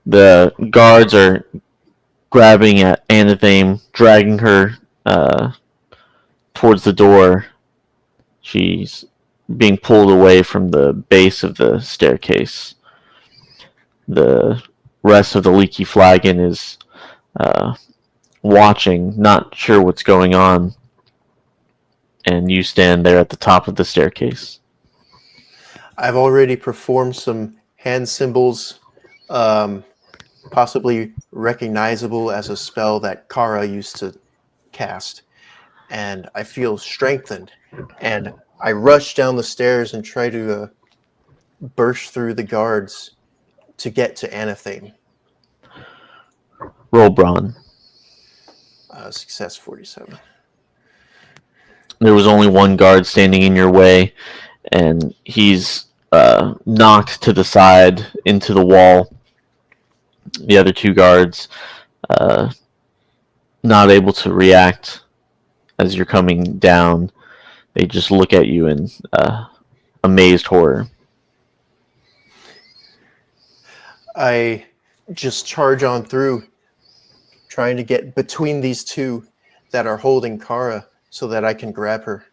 The guards are grabbing at Anathame, dragging her towards the door. She's being pulled away from the base of the staircase. The rest of the leaky flagon is watching, not sure what's going on, and you stand there at the top of the staircase. I've already performed some hand symbols, possibly recognizable as a spell that Kara used to cast, and I feel strengthened. And I rush down the stairs and try to burst through the guards to get to Anathame. Roll Brawn. Success 47. There was only one guard standing in your way, and he's knocked to the side into the wall. The other two guards not able to react as you're coming down. They just look at you in amazed horror. I just charge on through, trying to get between these two that are holding Kara so that I can grab her.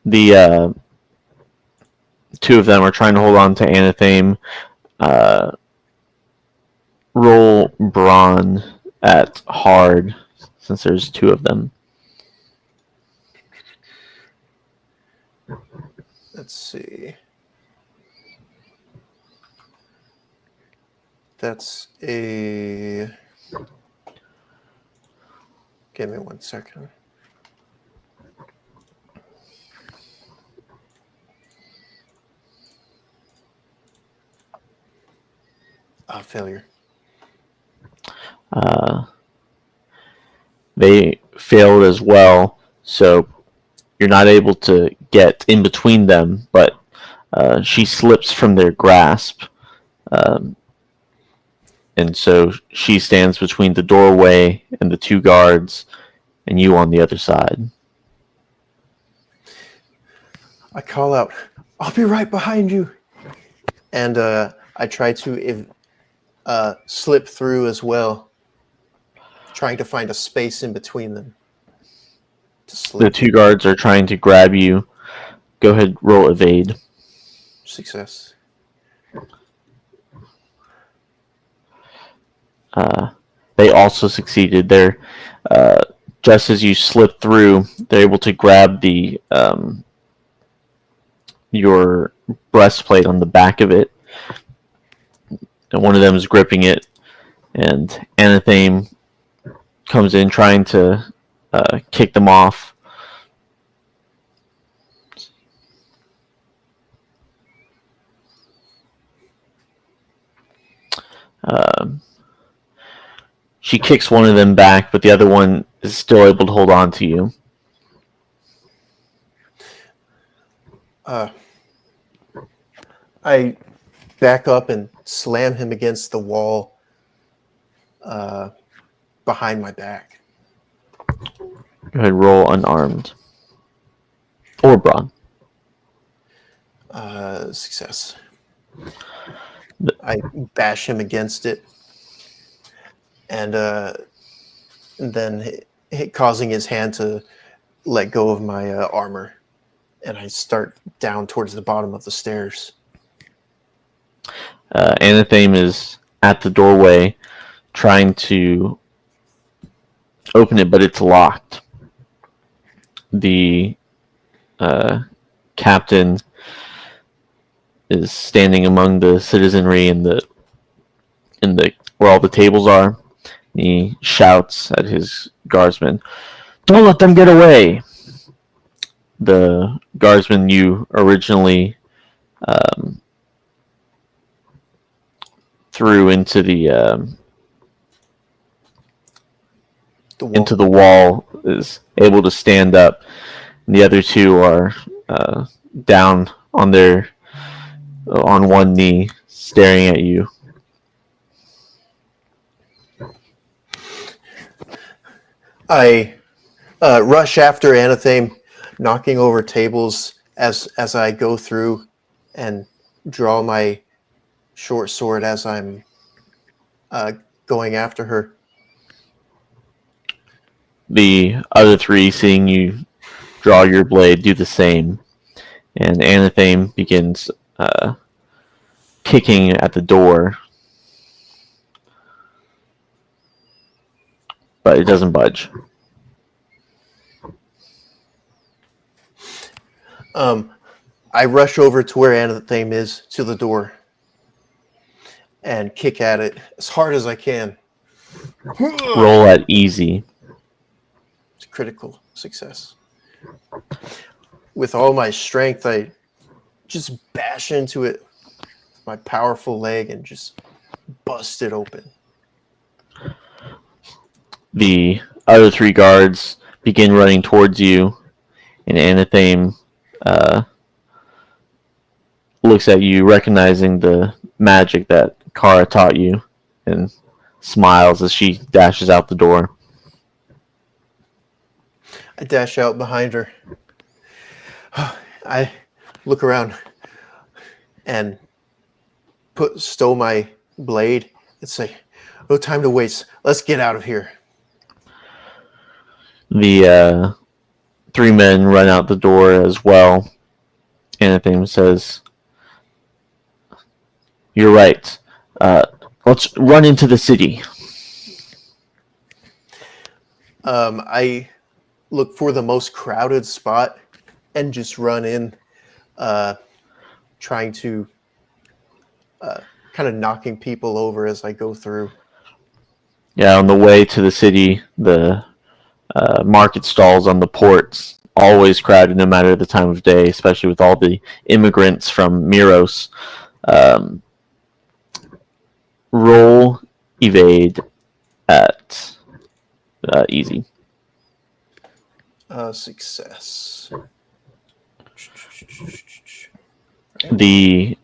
The two of them are trying to hold on to Anathame. Roll Brawn at hard, since there's two of them. Let's see. That's a... Give me 1 second. Failure. They failed as well, so you're not able to get in between them, but she slips from their grasp. And so she stands between the doorway and the two guards, and you on the other side. I call out, "I'll be right behind you." And I try to slip through as well, trying to find a space in between them. The two guards are trying to grab you. Go ahead, roll evade. Success. They also succeeded. They're just as you slip through, they're able to grab the your breastplate on the back of it, and one of them is gripping it. And Anathame comes in trying to kick them off. She kicks one of them back, but the other one is still able to hold on to you. I back up and slam him against the wall behind my back. Go ahead, roll unarmed. Or brawn. Success. I bash him against it, and then causing his hand to let go of my armor, and I start down towards the bottom of the stairs. Anathame is at the doorway trying to open it, but it's locked. The captain is standing among the citizenry in the where all the tables are. He shouts at his guardsmen, "Don't let them get away!" The guardsmen you originally threw into the wall is able to stand up. And the other two are down on one knee, staring at you. I rush after Anathame, knocking over tables as I go through, and draw my short sword as I'm going after her. The other three, seeing you draw your blade, do the same, and Anathame begins kicking at the door, but it doesn't budge. I rush over to where Anathame is, to the door, and kick at it as hard as I can. Roll at easy. It's critical success. With all my strength, I just bash into it with my powerful leg and just bust it open. The other three guards begin running towards you, and Anathame looks at you, recognizing the magic that Kara taught you, and smiles as she dashes out the door. I dash out behind her. I look around and stow my blade and say, "No time to waste. Let's get out of here." The three men run out the door as well. Anathame says, "You're right. Let's run into the city." I look for the most crowded spot and just run in, trying to kind of knocking people over as I go through. Yeah, on the way to the city, the market stalls on the ports, always crowded no matter the time of day, especially with all the immigrants from Meeros. Roll evade at easy. Success. The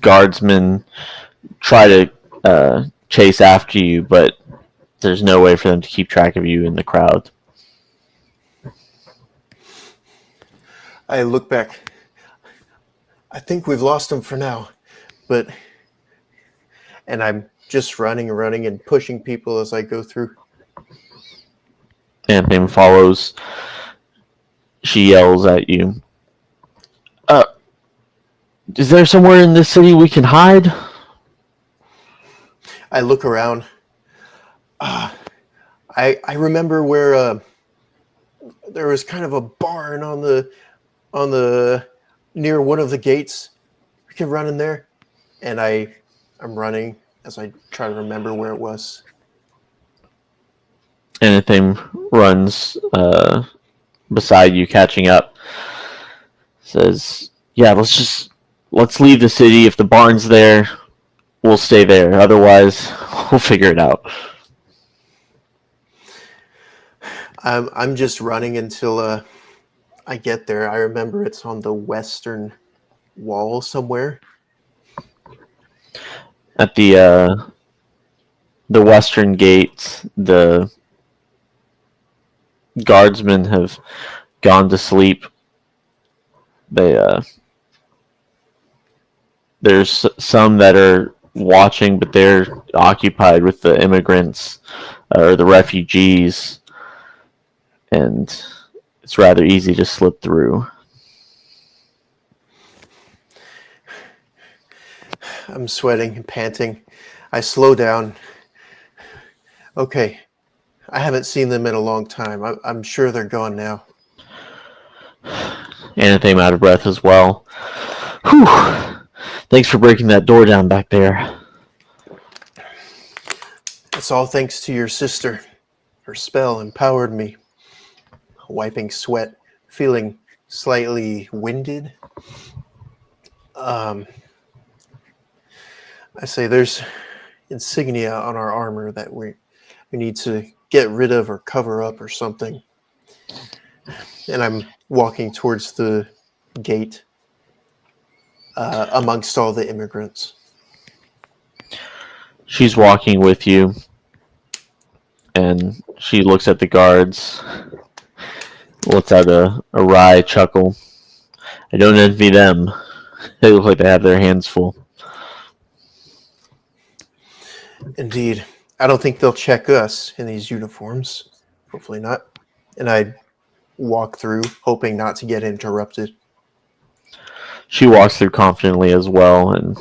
guardsmen try to chase after you, but there's no way for them to keep track of you in the crowd. I look back. I think we've lost him for now, and I'm just running and running and pushing people as I go through. Anathame follows. She yells at you. Is there somewhere in this city we can hide? I look around. I remember where there was kind of a barn on the near one of the gates. We could run in there, and I'm running as I try to remember where it was. Anathame runs beside you, catching up. Says, "Yeah, let's leave the city. If the barn's there, we'll stay there. Otherwise, we'll figure it out." I'm just running until I get there. I remember it's on the western wall somewhere. At the western gate, the guardsmen have gone to sleep. There's some that are watching, but they're occupied with the immigrants or the refugees, and it's rather easy to slip through. I'm sweating and panting. I slow down. Okay, I haven't seen them in a long time. I'm sure they're gone now. Anathame out of breath as well. Whew. Thanks for breaking that door down back there. It's all thanks to your sister. Her spell empowered me. Wiping sweat, feeling slightly winded. I say there's insignia on our armor that we need to get rid of or cover up or something. And I'm walking towards the gate amongst all the immigrants. She's walking with you, and she looks at the guards, lets out a wry chuckle. I don't envy them. They look like they have their hands full. Indeed. I don't think they'll check us in these uniforms. Hopefully not. And I walk through, hoping not to get interrupted. She walks through confidently as well, and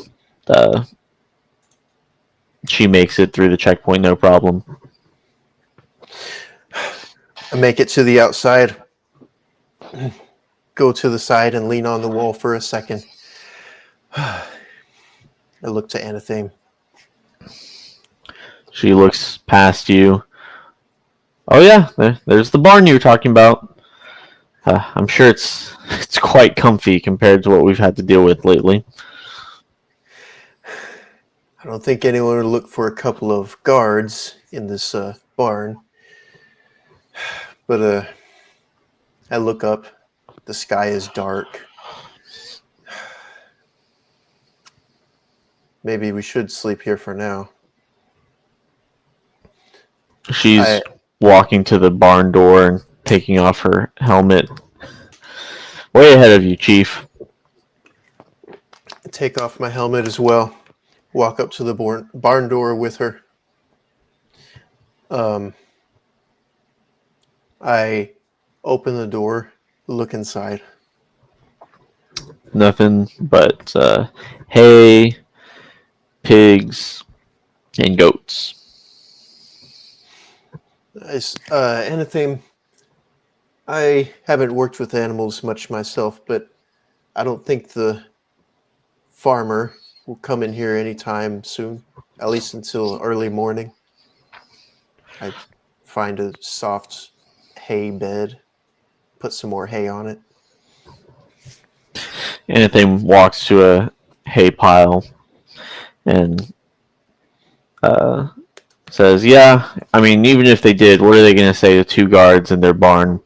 uh, she makes it through the checkpoint no problem. I make it to the outside, go to the side and lean on the wall for a second. I look to Anathame. She looks past you. Oh yeah, there's the barn you were talking about. I'm sure it's quite comfy compared to what we've had to deal with lately. I don't think anyone would look for a couple of guards in this barn. But I look up. The sky is dark. Maybe we should sleep here for now. She's walking to the barn door and taking off her helmet. Way ahead of you, Chief. Take off my helmet as well. Walk up to the barn door with her. I open the door, look inside. Nothing but hay, pigs, and goats. Anything. I haven't worked with animals much myself, but I don't think the farmer will come in here anytime soon, at least until early morning. I find a soft hay bed, put some more hay on it. Anything walks to a hay pile and says, "Yeah, I mean, even if they did, what are they going to say to two guards in their barn?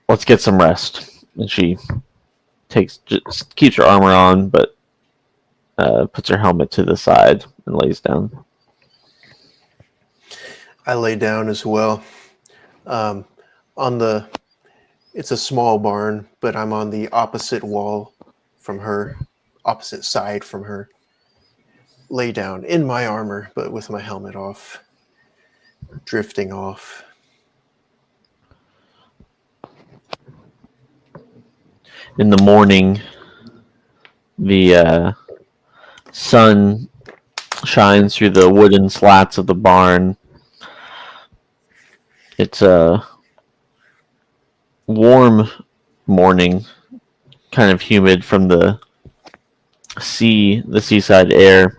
Let's get some rest." And she just keeps her armor on, but puts her helmet to the side and lays down. I lay down as well. It's a small barn, but I'm on the opposite wall from her, opposite side from her. Lay down in my armor, but with my helmet off, drifting off. In the morning, the sun shines through the wooden slats of the barn. It's a warm morning, kind of humid from the seaside air.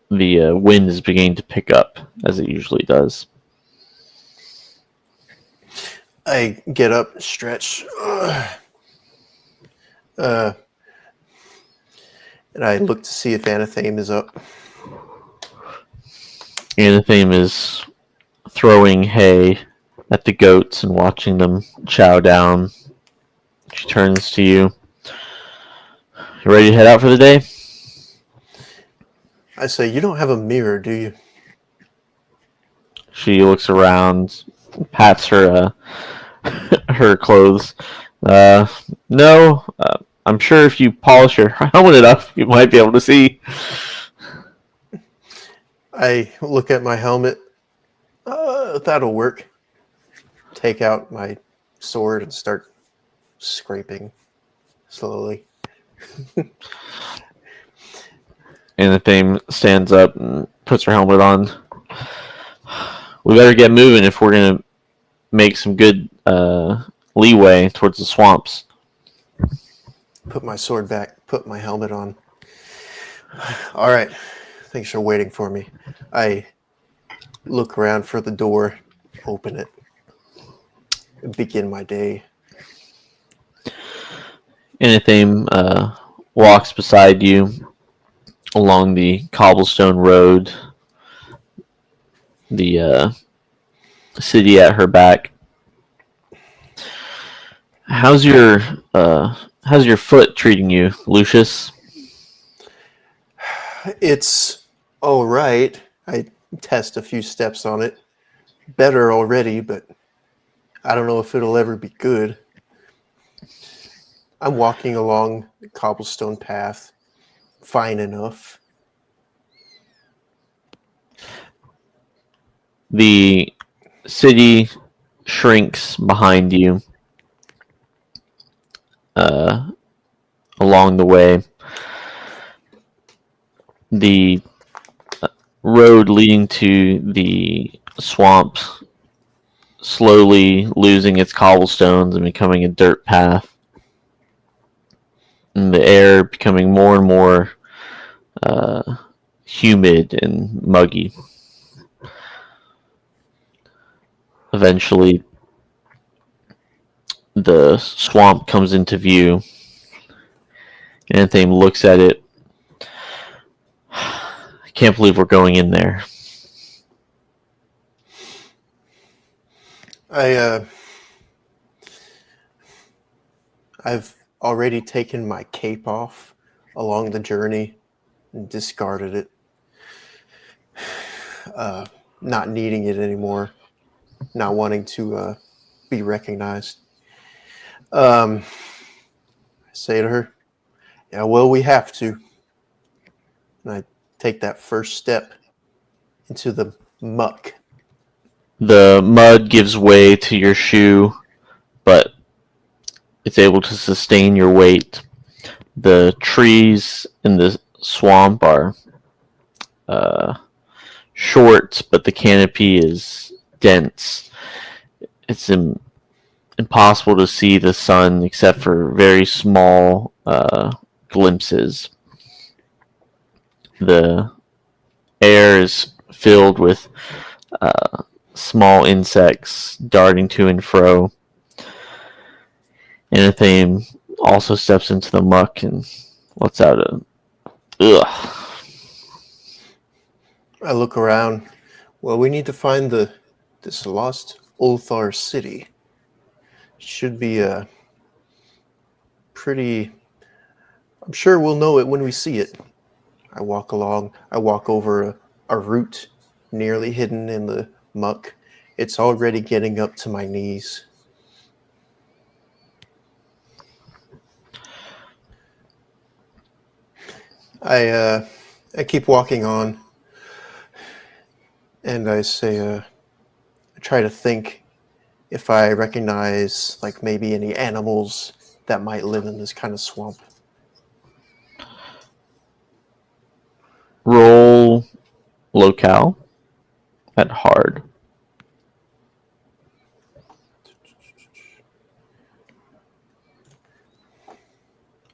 The wind is beginning to pick up, as it usually does. I get up, stretch, and I look to see if Anathame is up. Anathame is throwing hay at the goats and watching them chow down. She turns to you. You ready to head out for the day? I say, "You don't have a mirror, do you?" She looks around, pats her her clothes. No. I'm sure if you polish your helmet enough, you might be able to see. I look at my helmet. That'll work. Take out my sword and start scraping slowly. Anathame stands up and puts her helmet on. We better get moving if we're going to make some good leeway towards the swamps. Put my sword back, put my helmet on. All right. Thanks for waiting for me. I look around for the door, open it, begin my day. Anathame walks beside you along the cobblestone road, the city at her back. How's your foot treating you, Lucius? It's all right. I test a few steps on it. Better already, but I don't know if it'll ever be good. I'm walking along the cobblestone path, fine enough. The city shrinks behind you along the way. The road leading to the swamp slowly losing its cobblestones and becoming a dirt path. And the air becoming more and more humid and muggy. Eventually, the swamp comes into view. Anthony looks at it. I can't believe we're going in there. I've already taken my cape off along the journey and discarded it. Not needing it anymore. Not wanting to be recognized. I say to her, yeah, well, we have to. And I take that first step into the muck. The mud gives way to your shoe, but it's able to sustain your weight. The trees in the swamp are short, but the canopy is dense. It's impossible to see the sun except for very small glimpses. The air is filled with small insects darting to and fro. Anything also steps into the muck and lets out a ugh. I look around. Well, we need to find this lost Ulthar city. Should be a pretty. I'm sure we'll know it when we see it. I walk along. I walk over a route nearly hidden in the muck. It's already getting up to my knees. I keep walking on, and I say, I try to think if I recognize like maybe any animals that might live in this kind of swamp. Roll locale at hard.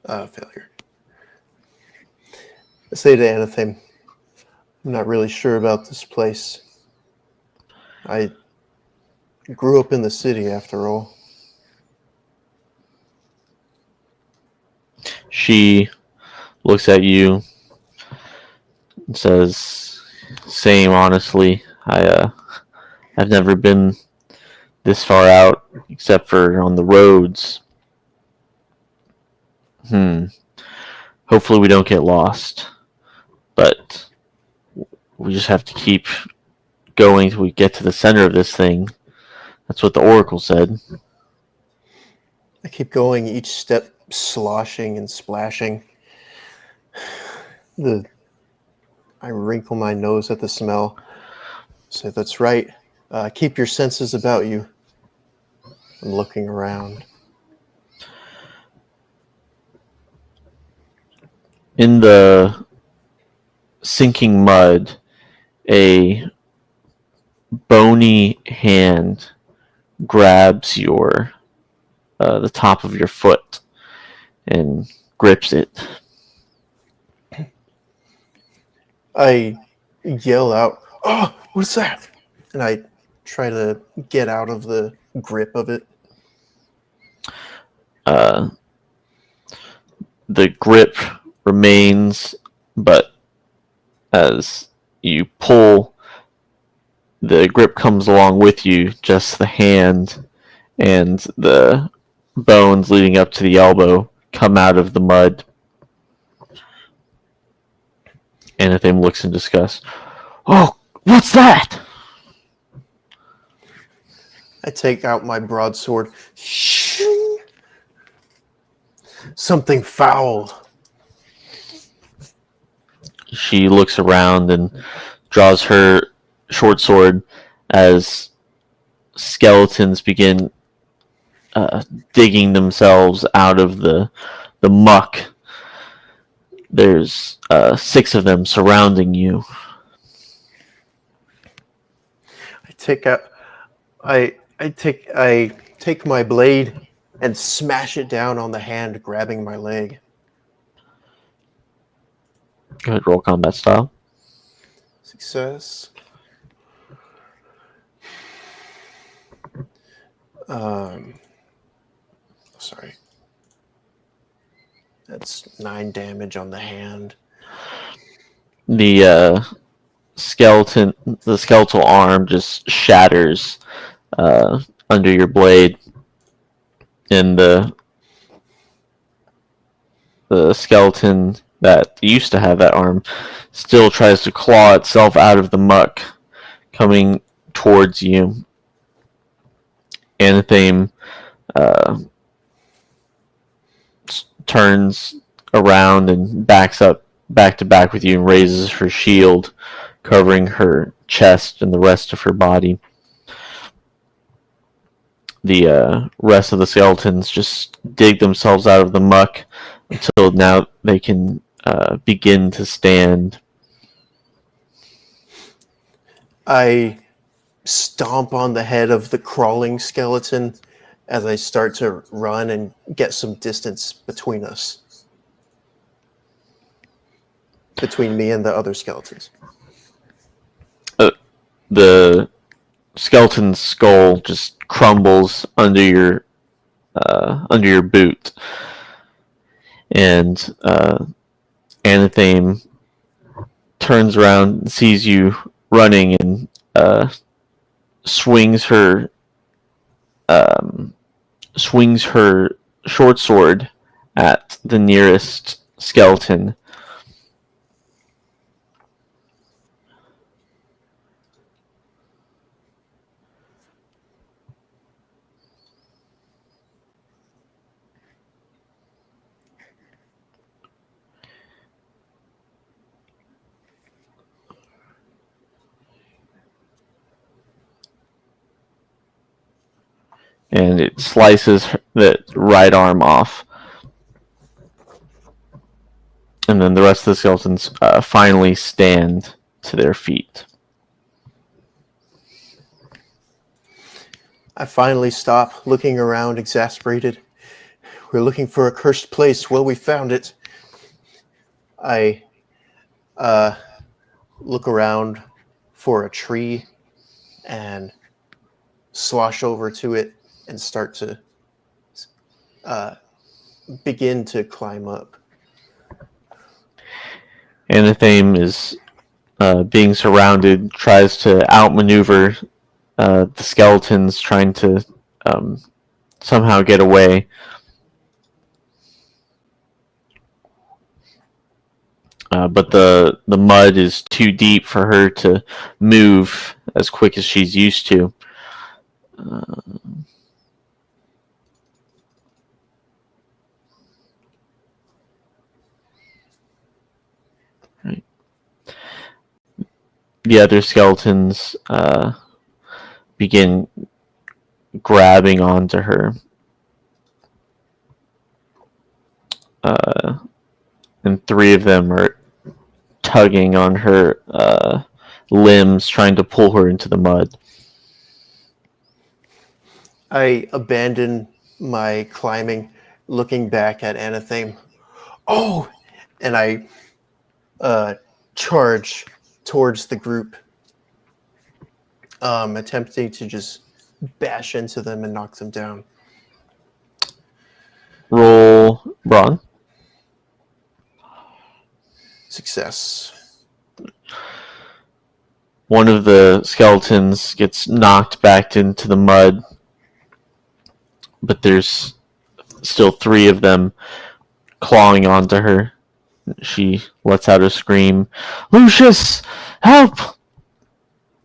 Failure. I say to Anathem, I'm not really sure about this place. I grew up in the city after all. She looks at you and says, "Same, honestly. I've never been this far out except for on the roads. Hopefully we don't get lost, but we just have to keep going till we get to the center of this thing. That's what the Oracle said." I keep going, each step sloshing and splashing. I wrinkle my nose at the smell. Say, that's right. Keep your senses about you. I'm looking around. In the sinking mud, a bony hand grabs the top of your foot and grips it. I yell out, "Oh, what's that?" And I try to get out of the grip of it. The grip remains, but as you pull, the grip comes along with you, just the hand and the bones leading up to the elbow come out of the mud. Anathem looks in disgust. "Oh, what's that?" I take out my broadsword. Something foul. She looks around and draws her short sword as skeletons begin digging themselves out of the muck. There's 6 of them surrounding you. I take my blade and smash it down on the hand grabbing my leg. Go ahead, roll combat style. Success. Sorry. That's 9 damage on the hand. The skeletal arm just shatters under your blade, and the skeleton that used to have that arm still tries to claw itself out of the muck, coming towards you. Anathame turns around and backs up back to back with you and raises her shield, covering her chest and the rest of her body. The rest of the skeletons just dig themselves out of the muck until now they can begin to stand. I stomp on the head of the crawling skeleton as I start to run and get some distance between us. Between me and the other skeletons. The skeleton's skull just crumbles under your boot, and Anathame turns around and sees you running and swings her short sword at the nearest skeleton. And it slices the right arm off. And then the rest of the skeletons finally stand to their feet. I finally stop, looking around, exasperated. We're looking for a cursed place. Well, we found it. I look around for a tree and slosh over to it and start to begin to climb up. Anathame is being surrounded, tries to outmaneuver the skeletons, trying to somehow get away. But the mud is too deep for her to move as quick as she's used to. Right. The other skeletons begin grabbing onto her. And 3 of them are tugging on her limbs, trying to pull her into the mud. I abandon my climbing, looking back at Anathame. Oh! And I charge towards the group, attempting to just bash into them and knock them down. Roll brawn. Success. One of the skeletons gets knocked back into the mud, but there's still 3 of them clawing onto her. She lets out a scream, "Lucius, help!"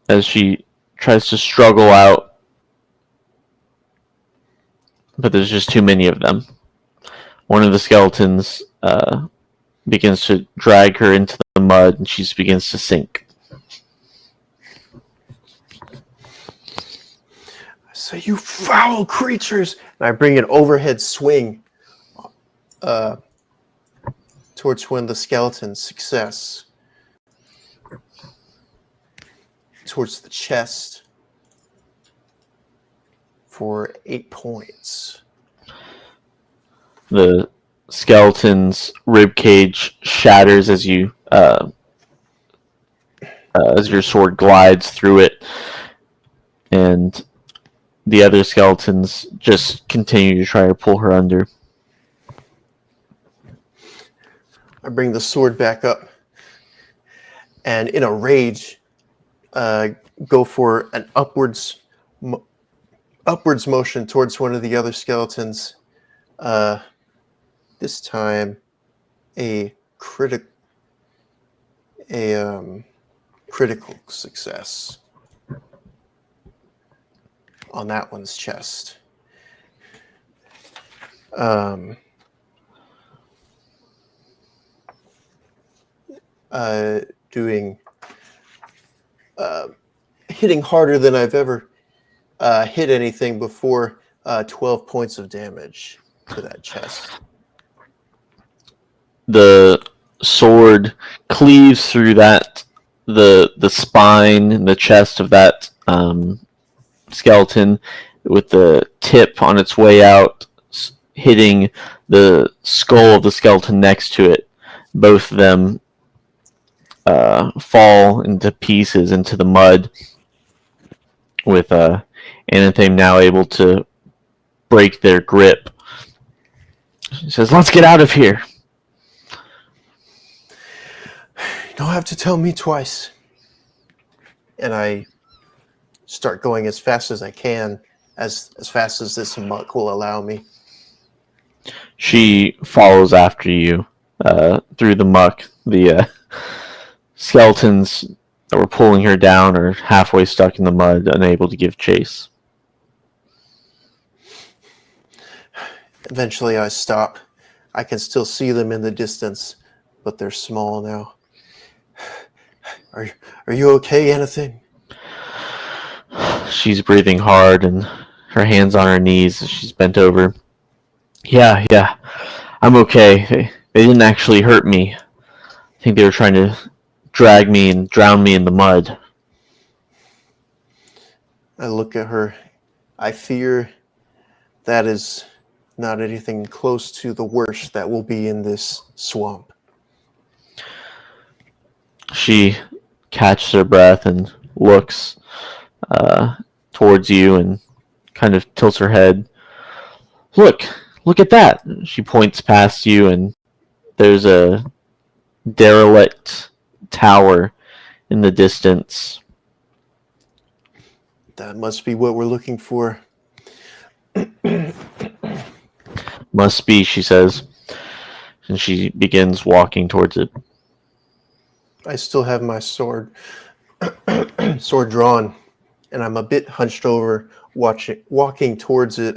as she tries to struggle out, but there's just too many of them. One of the skeletons begins to drag her into the mud, and she begins to sink. say, "You foul creatures!" And I bring an overhead swing towards one of the skeletons. Success. Towards the chest for 8 points. The skeleton's rib cage shatters as you as your sword glides through it, and the other skeletons just continue to try to pull her under. I bring the sword back up, and in a rage, go for an upwards motion towards one of the other skeletons. This time, a critical success on that one's chest. Doing hitting harder than I've ever hit anything before. 12 points of damage to that chest. The sword cleaves through the spine and the chest of that skeleton, with the tip on its way out hitting the skull of the skeleton next to it. Both of them fall into pieces into the mud, with Anathame now able to break their grip. She says, "Let's get out of here." You don't have to tell me twice. And I start going as fast as I can, as fast as this muck will allow me. She follows after you through the muck. The skeletons that were pulling her down are halfway stuck in the mud, unable to give chase. Eventually I stop. I can still see them in the distance, but they're small now. Are you okay, Anathame? She's breathing hard, and her hands on her knees as she's bent over. Yeah, I'm okay. They didn't actually hurt me. I think they were trying to drag me and drown me in the mud. I look at her. I fear that is not anything close to the worst that will be in this swamp. She catches her breath and looks towards you and kind of tilts her head. Look at that. She points past you, and there's a derelict tower in the distance. That must be what we're looking for. Must be, she says, and she begins walking towards it. I still have my sword drawn, and I'm a bit hunched over, walking towards it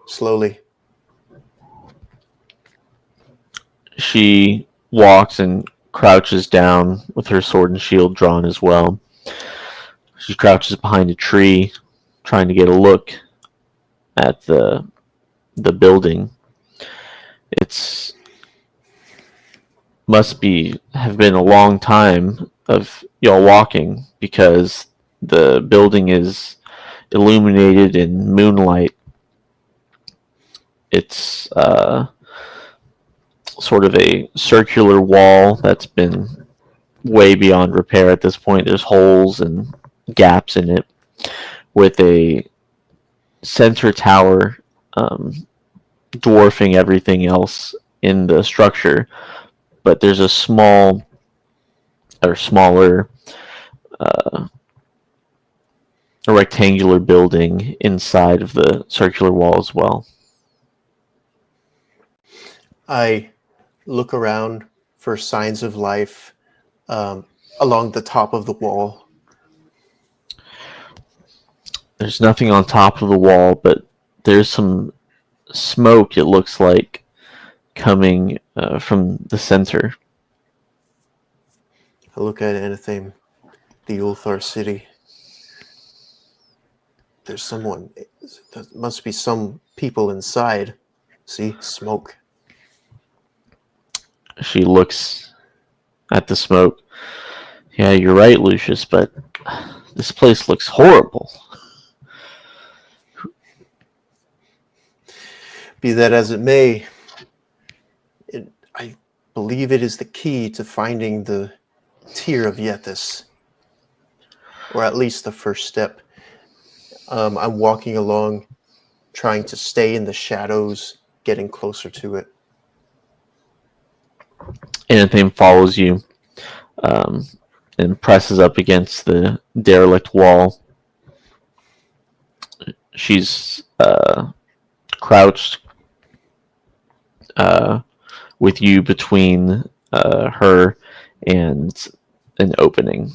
slowly. She walks and crouches down with her sword and shield drawn as well. She crouches behind a tree, trying to get a look at the building. It's must have been a long time of y'all walking, because the building is illuminated in moonlight. It's sort of a circular wall that's been way beyond repair at this point. There's holes and gaps in it, with a center tower dwarfing everything else in the structure. But there's a smaller a rectangular building inside of the circular wall as well. I look around for signs of life along the top of the wall. There's nothing on top of the wall, but there's some smoke, it looks like, coming from the center. I look at Anathame, the Ulthar city. There's someone. There must be some people inside. See, smoke. She looks at the smoke. Yeah, you're right, Lucius, but this place looks horrible. Be that as it may, I believe it is the key to finding the tear of Yethis, or at least the first step. I'm walking along, trying to stay in the shadows, getting closer to it. Anything follows you and presses up against the derelict wall. She's crouched with you between her and an opening.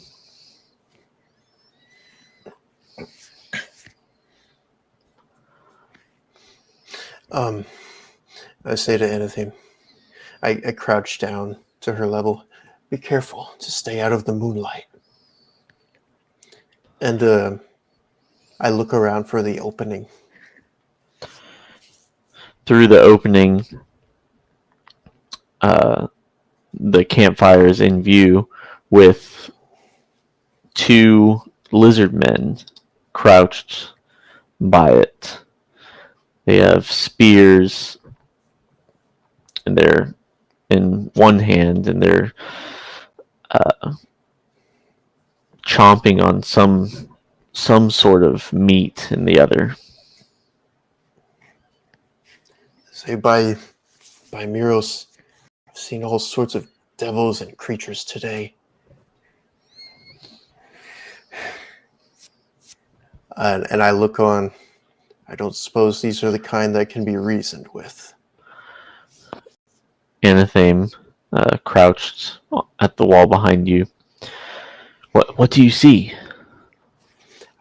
I say to anything, I crouch down to her level. Be careful to stay out of the moonlight. And I look around for the opening. Through the opening, the campfire is in view with two lizard men crouched by it. They have spears and they're in one hand and they're chomping on some sort of meat in the other. Say by Meeros, I've seen all sorts of devils and creatures today. And I look on. I don't suppose these are the kind that can be reasoned with. Anathame crouched at the wall behind you. What do you see?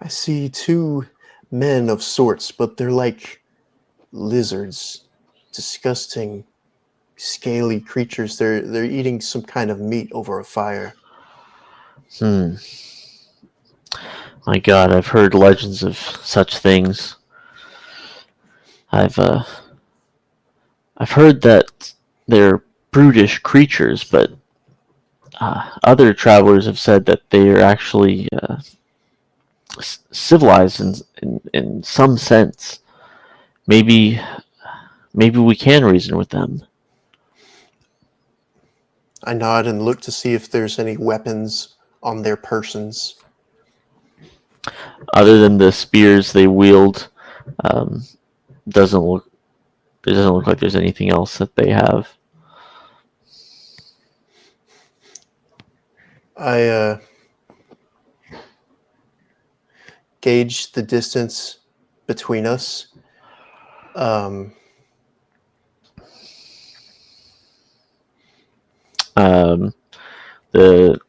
I see two men of sorts, but they're like lizards, disgusting, scaly creatures. They're eating some kind of meat over a fire. My God, I've heard legends of such things. I've heard that they're brutish creatures, but other travelers have said that they are actually civilized in some sense. Maybe we can reason with them. I nod and look to see if there's any weapons on their persons. Other than the spears they wield, doesn't look like there's anything else that they have. I gauge the distance between us. The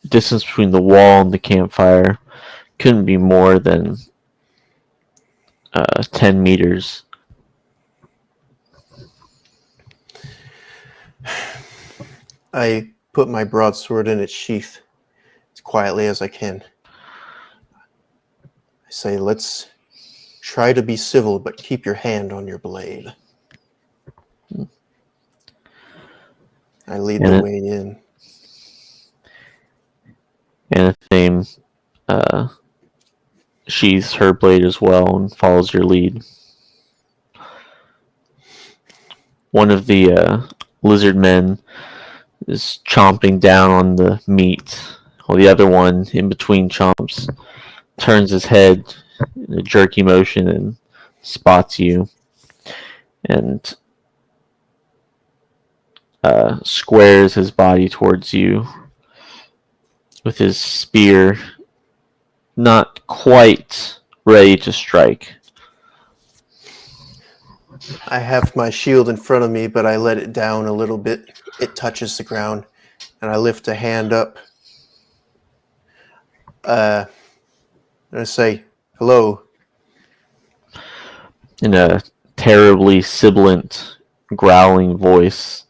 distance between the wall and the campfire couldn't be more than 10 meters. I put my broadsword in its sheath as quietly as I can. I say, let's try to be civil, but keep your hand on your blade. I lead the way in. Anathame sheathes her blade as well and follows your lead. One of the lizard men is chomping down on the meat, while the other one, in between chomps, turns his head in a jerky motion and spots you and squares his body towards you with his spear not quite ready to strike. I have my shield in front of me, but I let it down a little bit. It touches the ground, and I lift a hand up. And I say, hello. In a terribly sibilant, growling voice,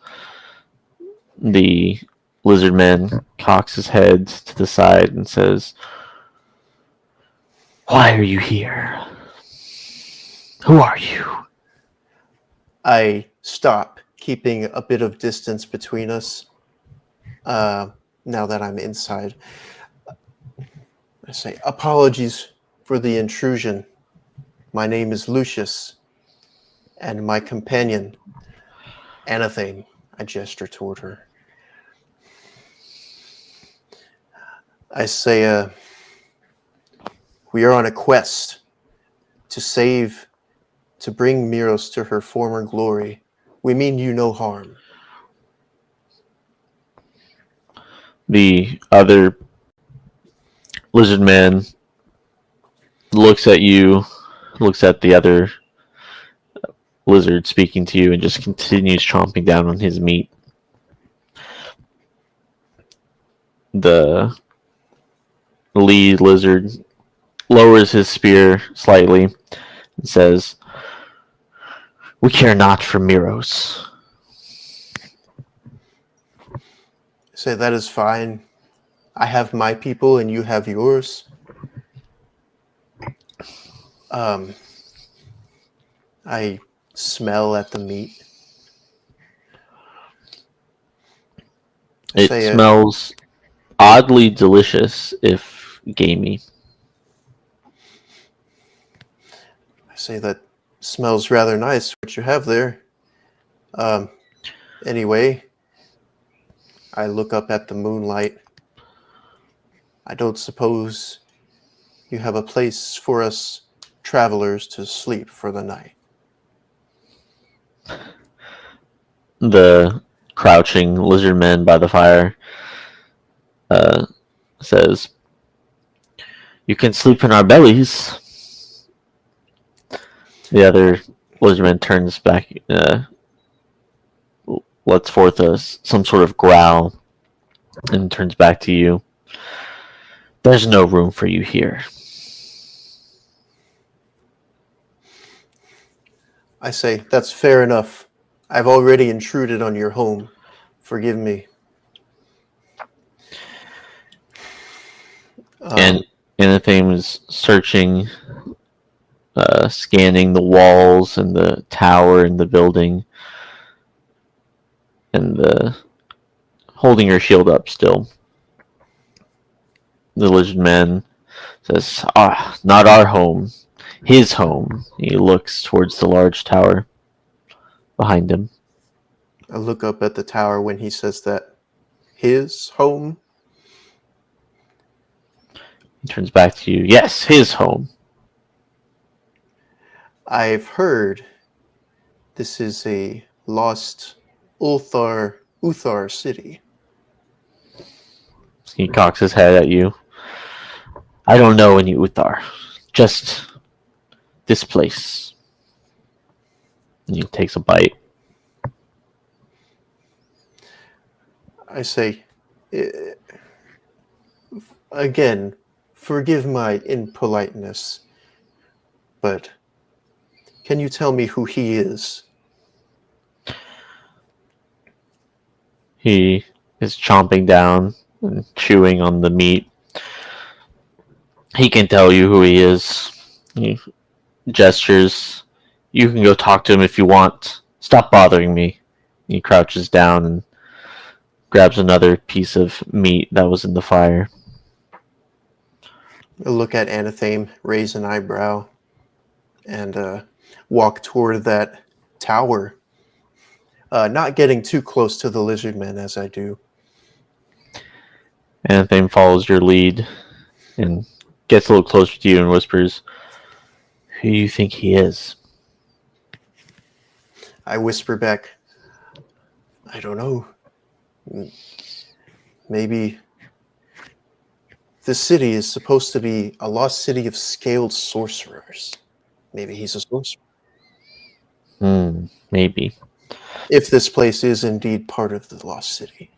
the lizard man cocks his head to the side and says, "Why are you here?" Who are you? I stop, keeping a bit of distance between us. Now that I'm inside, I say, apologies for the intrusion. My name is Lucius, and my companion, Anathame. I gesture toward her. I say, we are on a quest to bring Meeros to her former glory. We mean you no harm. The other lizard man looks at you, looks at the other lizard speaking to you, and just continues chomping down on his meat. The lead lizard lowers his spear slightly and says, "We care not for Meeros." I say, that is fine. I have my people and you have yours. I smell at the meat. It Say, smells oddly delicious, if gamey. I say that smells rather nice, what you have there. Anyway, I look up at the moonlight. I don't suppose you have a place for us travelers to sleep for the night. The crouching lizard man by the fire says, "You can sleep in our bellies." The other lizard man turns back, lets forth some sort of growl, and turns back to you. "There's no room for you here." I say, that's fair enough. I've already intruded on your home. Forgive me. And Anathame is searching, scanning the walls and the tower and the building, and holding her shield up still. The lizard man says, "Not our home. His home." He looks towards the large tower behind him. I look up at the tower when he says that. His home? He turns back to you. "Yes, his home." I've heard this is a lost Uthar city. He cocks his head at you. "I don't know any Uthar. Just this place." And he takes a bite. I say, again, forgive my impoliteness, but can you tell me who he is? He is chomping down and chewing on the meat. He can tell you who he is. He gestures. "You can go talk to him if you want. Stop bothering me." He crouches down and grabs another piece of meat that was in the fire. I look at Anathame, raise an eyebrow, and walk toward that tower. Not getting too close to the lizard men as I do. Anathame follows your lead and gets a little closer to you and whispers, "Who do you think he is?" I whisper back, I don't know. Maybe this city is supposed to be a lost city of scaled sorcerers. Maybe he's a sorcerer. Maybe. If this place is indeed part of the lost city.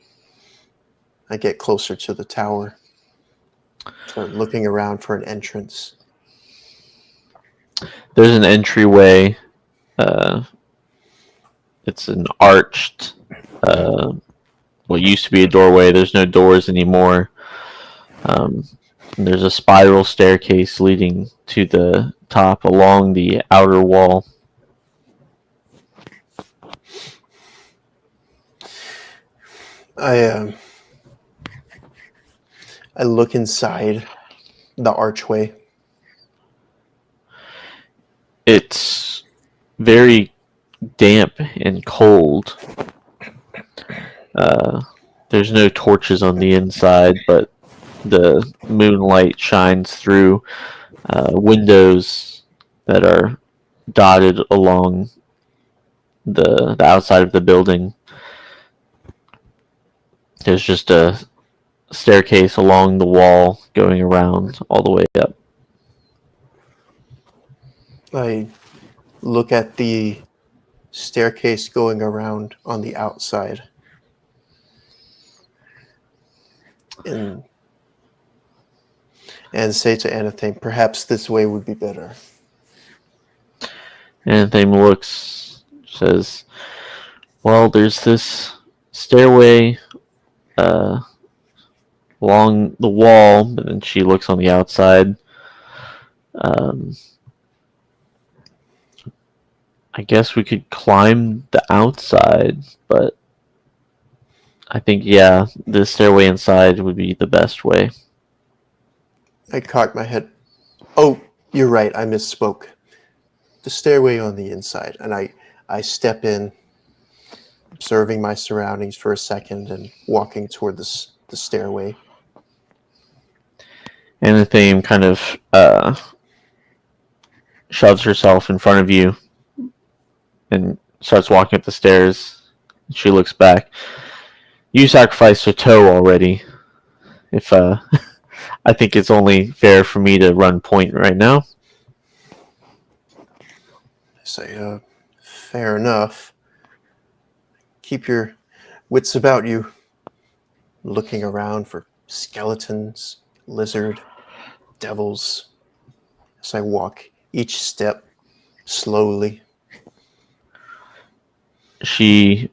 I get closer to the tower. Start looking around for an entrance. There's an entryway. It's an arched, what used to be a doorway. There's no doors anymore. Um, and there's a spiral staircase leading to the top along the outer wall. I I look inside the archway. It's very damp and cold. Uh, there's no torches on the inside, but the moonlight shines through windows that are dotted along the outside of the building. There's just a staircase along the wall going around all the way up. I look at the staircase going around on the outside and say to Anathame, perhaps this way would be better. Anything looks, says, well, there's this stairway uh, along the wall, but then she looks on the outside. Um, I guess we could climb the outside, but I think, yeah, the stairway inside would be the best way. I cock my head. Oh, you're right, I misspoke. The stairway on the inside. And I step in, observing my surroundings for a second and walking toward the stairway. Anything kind of shoves herself in front of you and starts walking up the stairs. She looks back. You sacrificed a toe already. If I think it's only fair for me to run point right now. I say, fair enough. Keep your wits about you. Looking around for skeletons, lizard, devils. As I walk each step slowly. She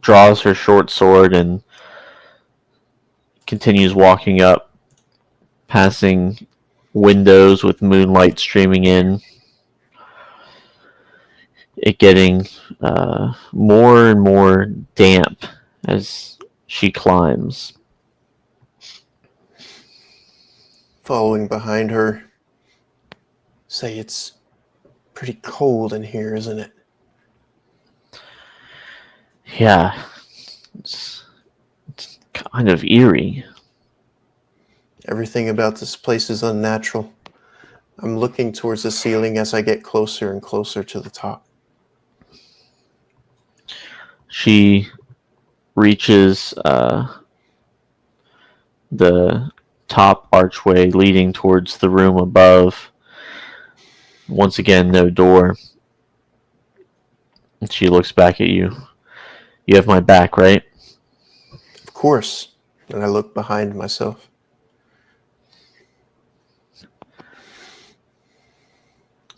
draws her short sword and continues walking up, passing windows with moonlight streaming in. It getting more and more damp as she climbs. Following behind her. Say, it's pretty cold in here, isn't it? Yeah, it's kind of eerie. Everything about this place is unnatural. I'm looking towards the ceiling as I get closer and closer to the top. She reaches the top archway leading towards the room above. Once again, no door. She looks back at you. You have my back, right? Of course. And I look behind myself.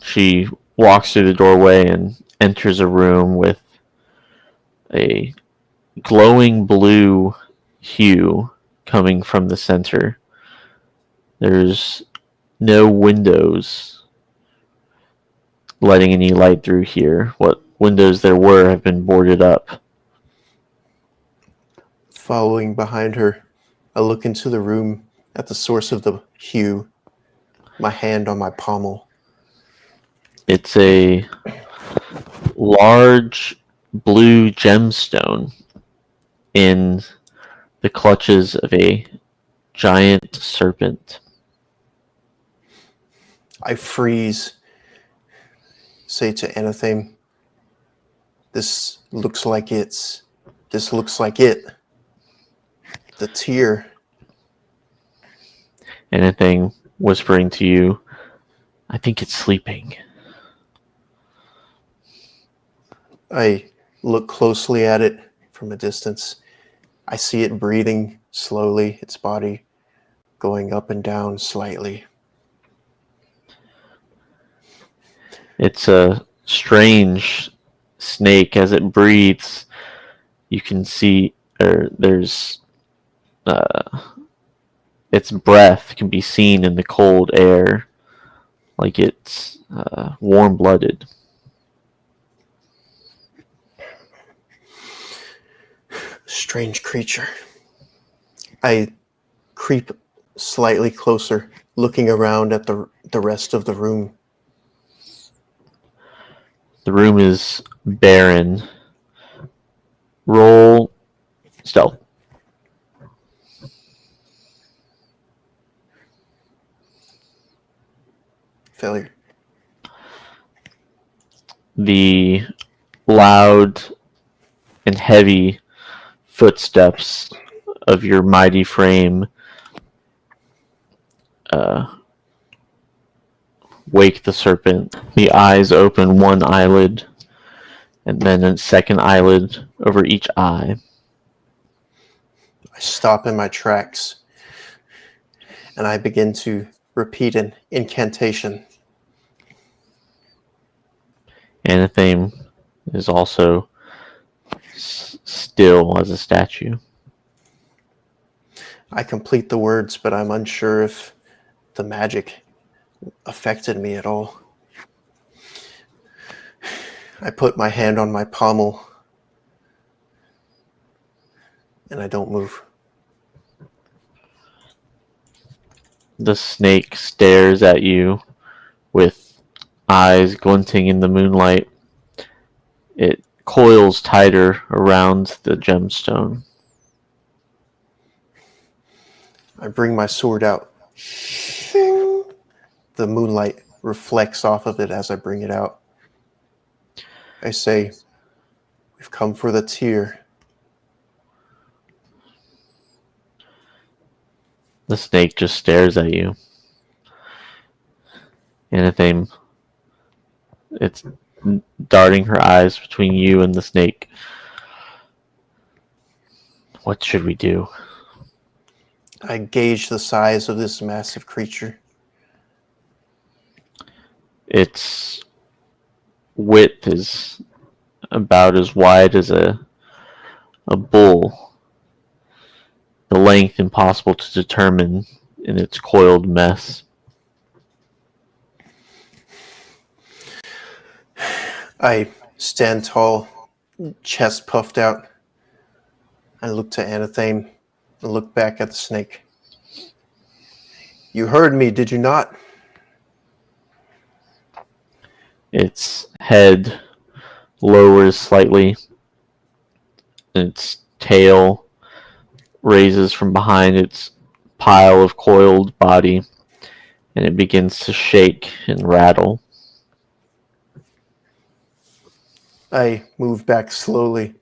She walks through the doorway and enters a room with a glowing blue hue coming from the center. There's no windows letting any light through here. What windows there were have been boarded up. Following behind her, I look into the room at the source of the hue, my hand on my pommel. It's a large blue gemstone in the clutches of a giant serpent. I freeze. Say to Anathame, this looks like it. The tear. Anything whispering to you, I think it's sleeping. I look closely at it from a distance. I see it breathing slowly, its body going up and down slightly. It's a strange snake. As it breathes, you can see there's its breath can be seen in the cold air, like it's warm-blooded. Strange creature. I creep slightly closer, looking around at the rest of the room. The room is barren. Roll stealth. Failure. The loud and heavy footsteps of your mighty frame wake the serpent. The eyes open one eyelid, and then a second eyelid over each eye. I stop in my tracks, and I begin to repeat an incantation. Anathame is also still as a statue. I complete the words, but I'm unsure if the magic affected me at all. I put my hand on my pommel, and I don't move. The snake stares at you with eyes glinting in the moonlight. It coils tighter around the gemstone. I bring my sword out. The moonlight reflects off of it as I bring it out. I say, "We've come for the tear." The snake just stares at you. Anathame, it's darting her eyes between you and the snake. What should we do? I gauge the size of this massive creature. Its width is about as wide as a bull. The length impossible to determine in its coiled mess. I stand tall, chest puffed out. I look to Anathame and look back at the snake. "You heard me, did you not?" Its head lowers slightly. Its tail raises from behind its pile of coiled body, and it begins to shake and rattle. I move back slowly.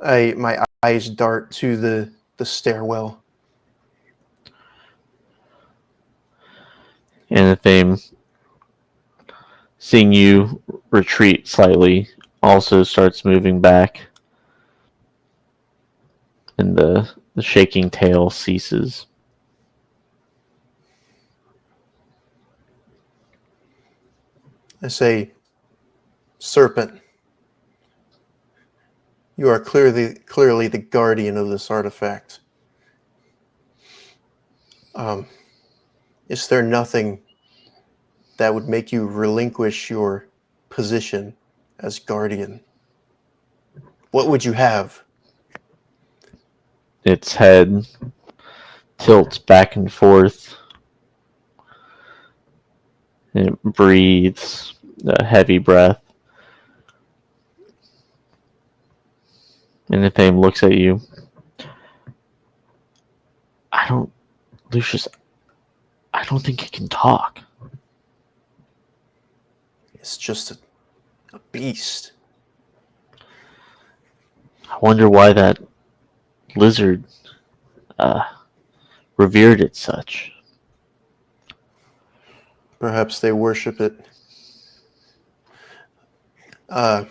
My eyes dart to the stairwell. Anathame, seeing you retreat slightly, also starts moving back, and the shaking tail ceases. I say, "Serpent, you are clearly the guardian of this artifact. Is there nothing that would make you relinquish your position as guardian? What would you have?" Its head tilts back and forth, and it breathes a heavy breath. Anathame looks at you. Lucius, I don't think it can talk. It's just a beast. I wonder why that lizard revered it such. Perhaps they worship it. I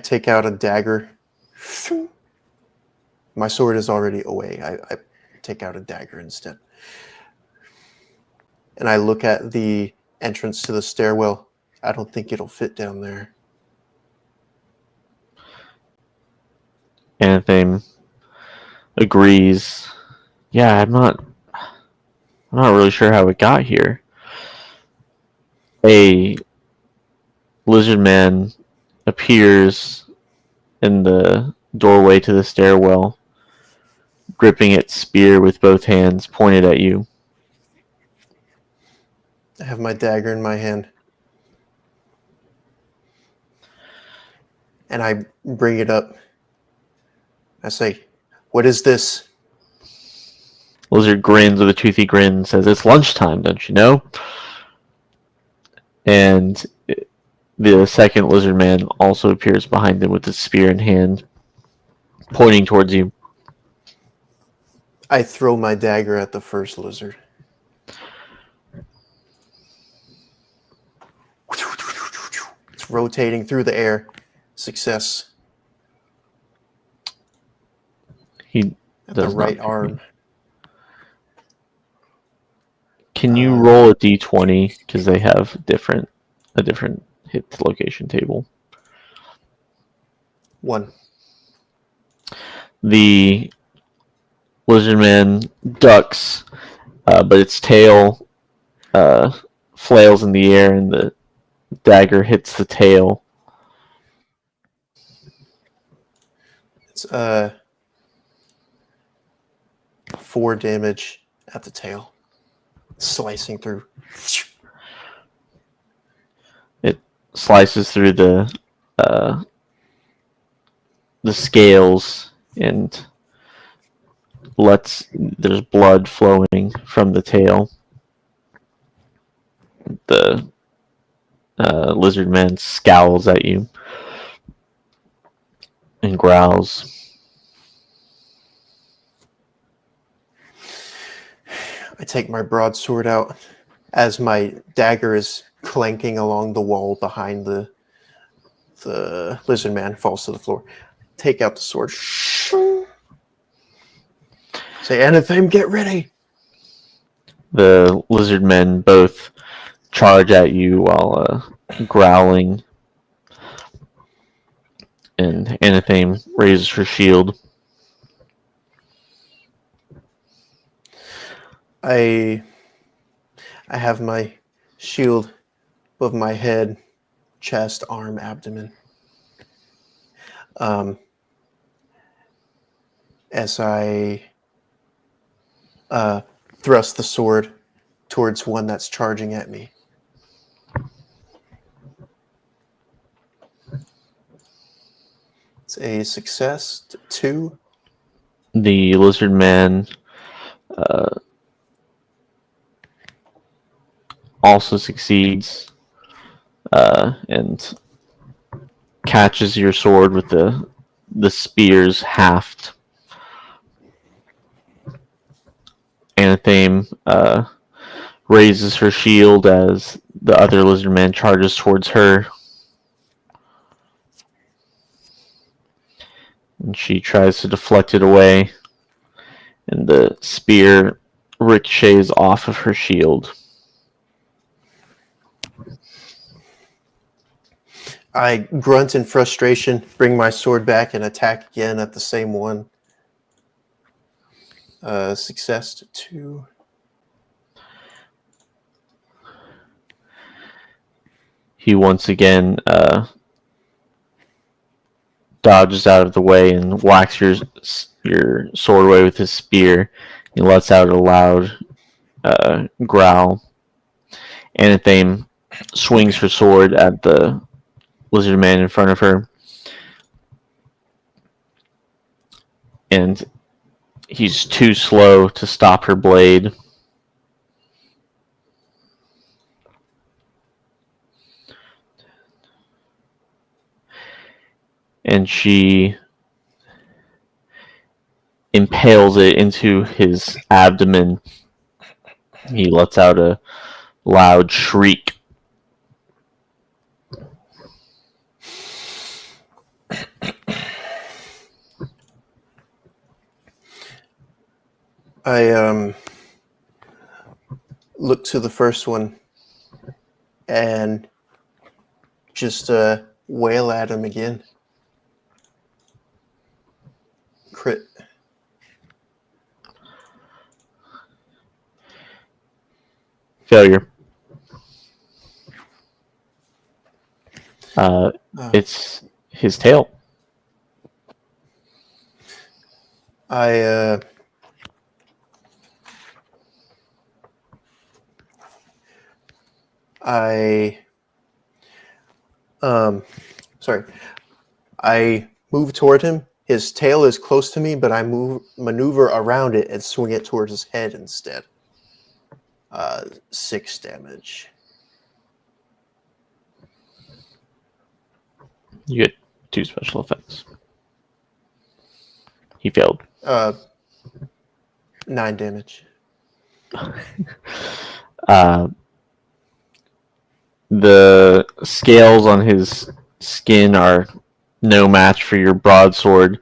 take out a dagger. My sword is already away. I take out a dagger instead. And I look at the entrance to the stairwell. I don't think it'll fit down there. Anathame agrees. Yeah, I'm not really sure how it got here. A lizard man appears in the doorway to the stairwell, gripping its spear with both hands pointed at you. I have my dagger in my hand. And I bring it up. I say, "What is this?" Lizard grins with a toothy grin and says, "It's lunchtime, don't you know?" And the second lizard man also appears behind him with his spear in hand, pointing towards you. I throw my dagger at the first lizard. It's rotating through the air. Success. He At the does not right pick me. arm. Can you roll a d20 because they have a different hit location table? 1. The lizard man ducks, but its tail flails in the air, and the dagger hits the tail. It's 4 damage at the tail. Slicing through. It slices through the scales and there's blood flowing from the tail. The lizard man scowls at you and growls. I take my broadsword out as my dagger is clanking along the wall behind the lizard man falls to the floor. Take out the sword. Say, "Anatheme, get ready." The lizard men both charge at you while growling, and Anatheme raises her shield. I have my shield above my head, chest, arm, abdomen. As I thrust the sword towards one that's charging at me. It's a success. 2. The lizard man also succeeds and catches your sword with the spear's haft. Anatheme raises her shield as the other lizard man charges towards her. And she tries to deflect it away, and the spear ricochets off of her shield. I grunt in frustration, bring my sword back, and attack again at the same one. Success to 2. He once again dodges out of the way and whacks your sword away with his spear. He lets out a loud growl. Anatheme swings her sword at the lizard man in front of her, and he's too slow to stop her blade. And she impales it into his abdomen. He lets out a loud shriek. I look to the first one and just wail at him again. Crit. Failure. Uh, It's his tail. I sorry. I move toward him. His tail is close to me, but I maneuver around it and swing it towards his head instead. 6 damage. You get 2 special effects. He failed. 9 damage. The scales on his skin are no match for your broadsword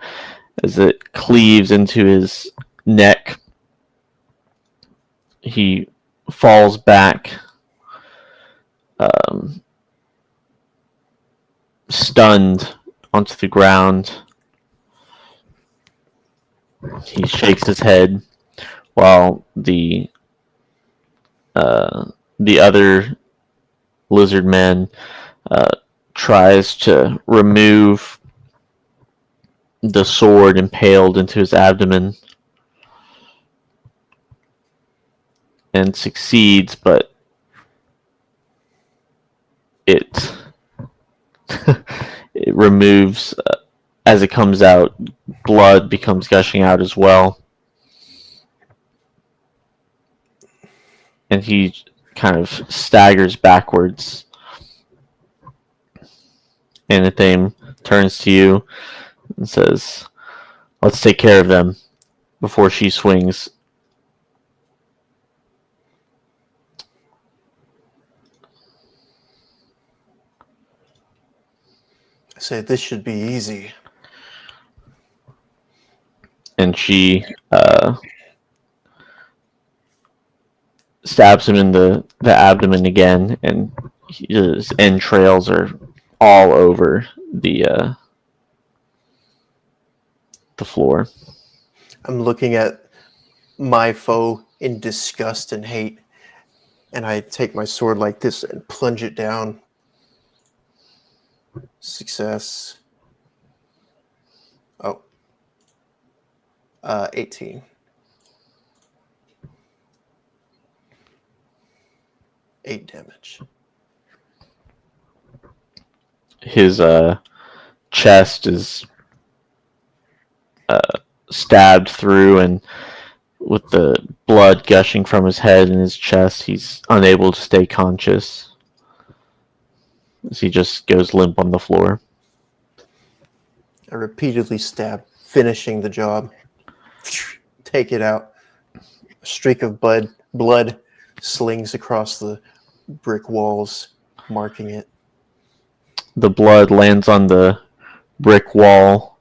as it cleaves into his neck. He falls back, stunned onto the ground. He shakes his head while the other lizard man tries to remove the sword impaled into his abdomen and succeeds, but it it removes as it comes out. Blood becomes gushing out as well, and he kind of staggers backwards. Anathame turns to you and says, "Let's take care of them before she swings." I say this should be easy. And she stabs him in the abdomen again, and his entrails are all over the floor. I'm looking at my foe in disgust and hate, and I take my sword like this and plunge it down. Success. Oh. 18. 8 damage. His chest is stabbed through, and with the blood gushing from his head and his chest, he's unable to stay conscious as he just goes limp on the floor. I repeatedly stab, finishing the job. Take it out. A streak of blood slings across the brick walls, marking it. The blood lands on the brick wall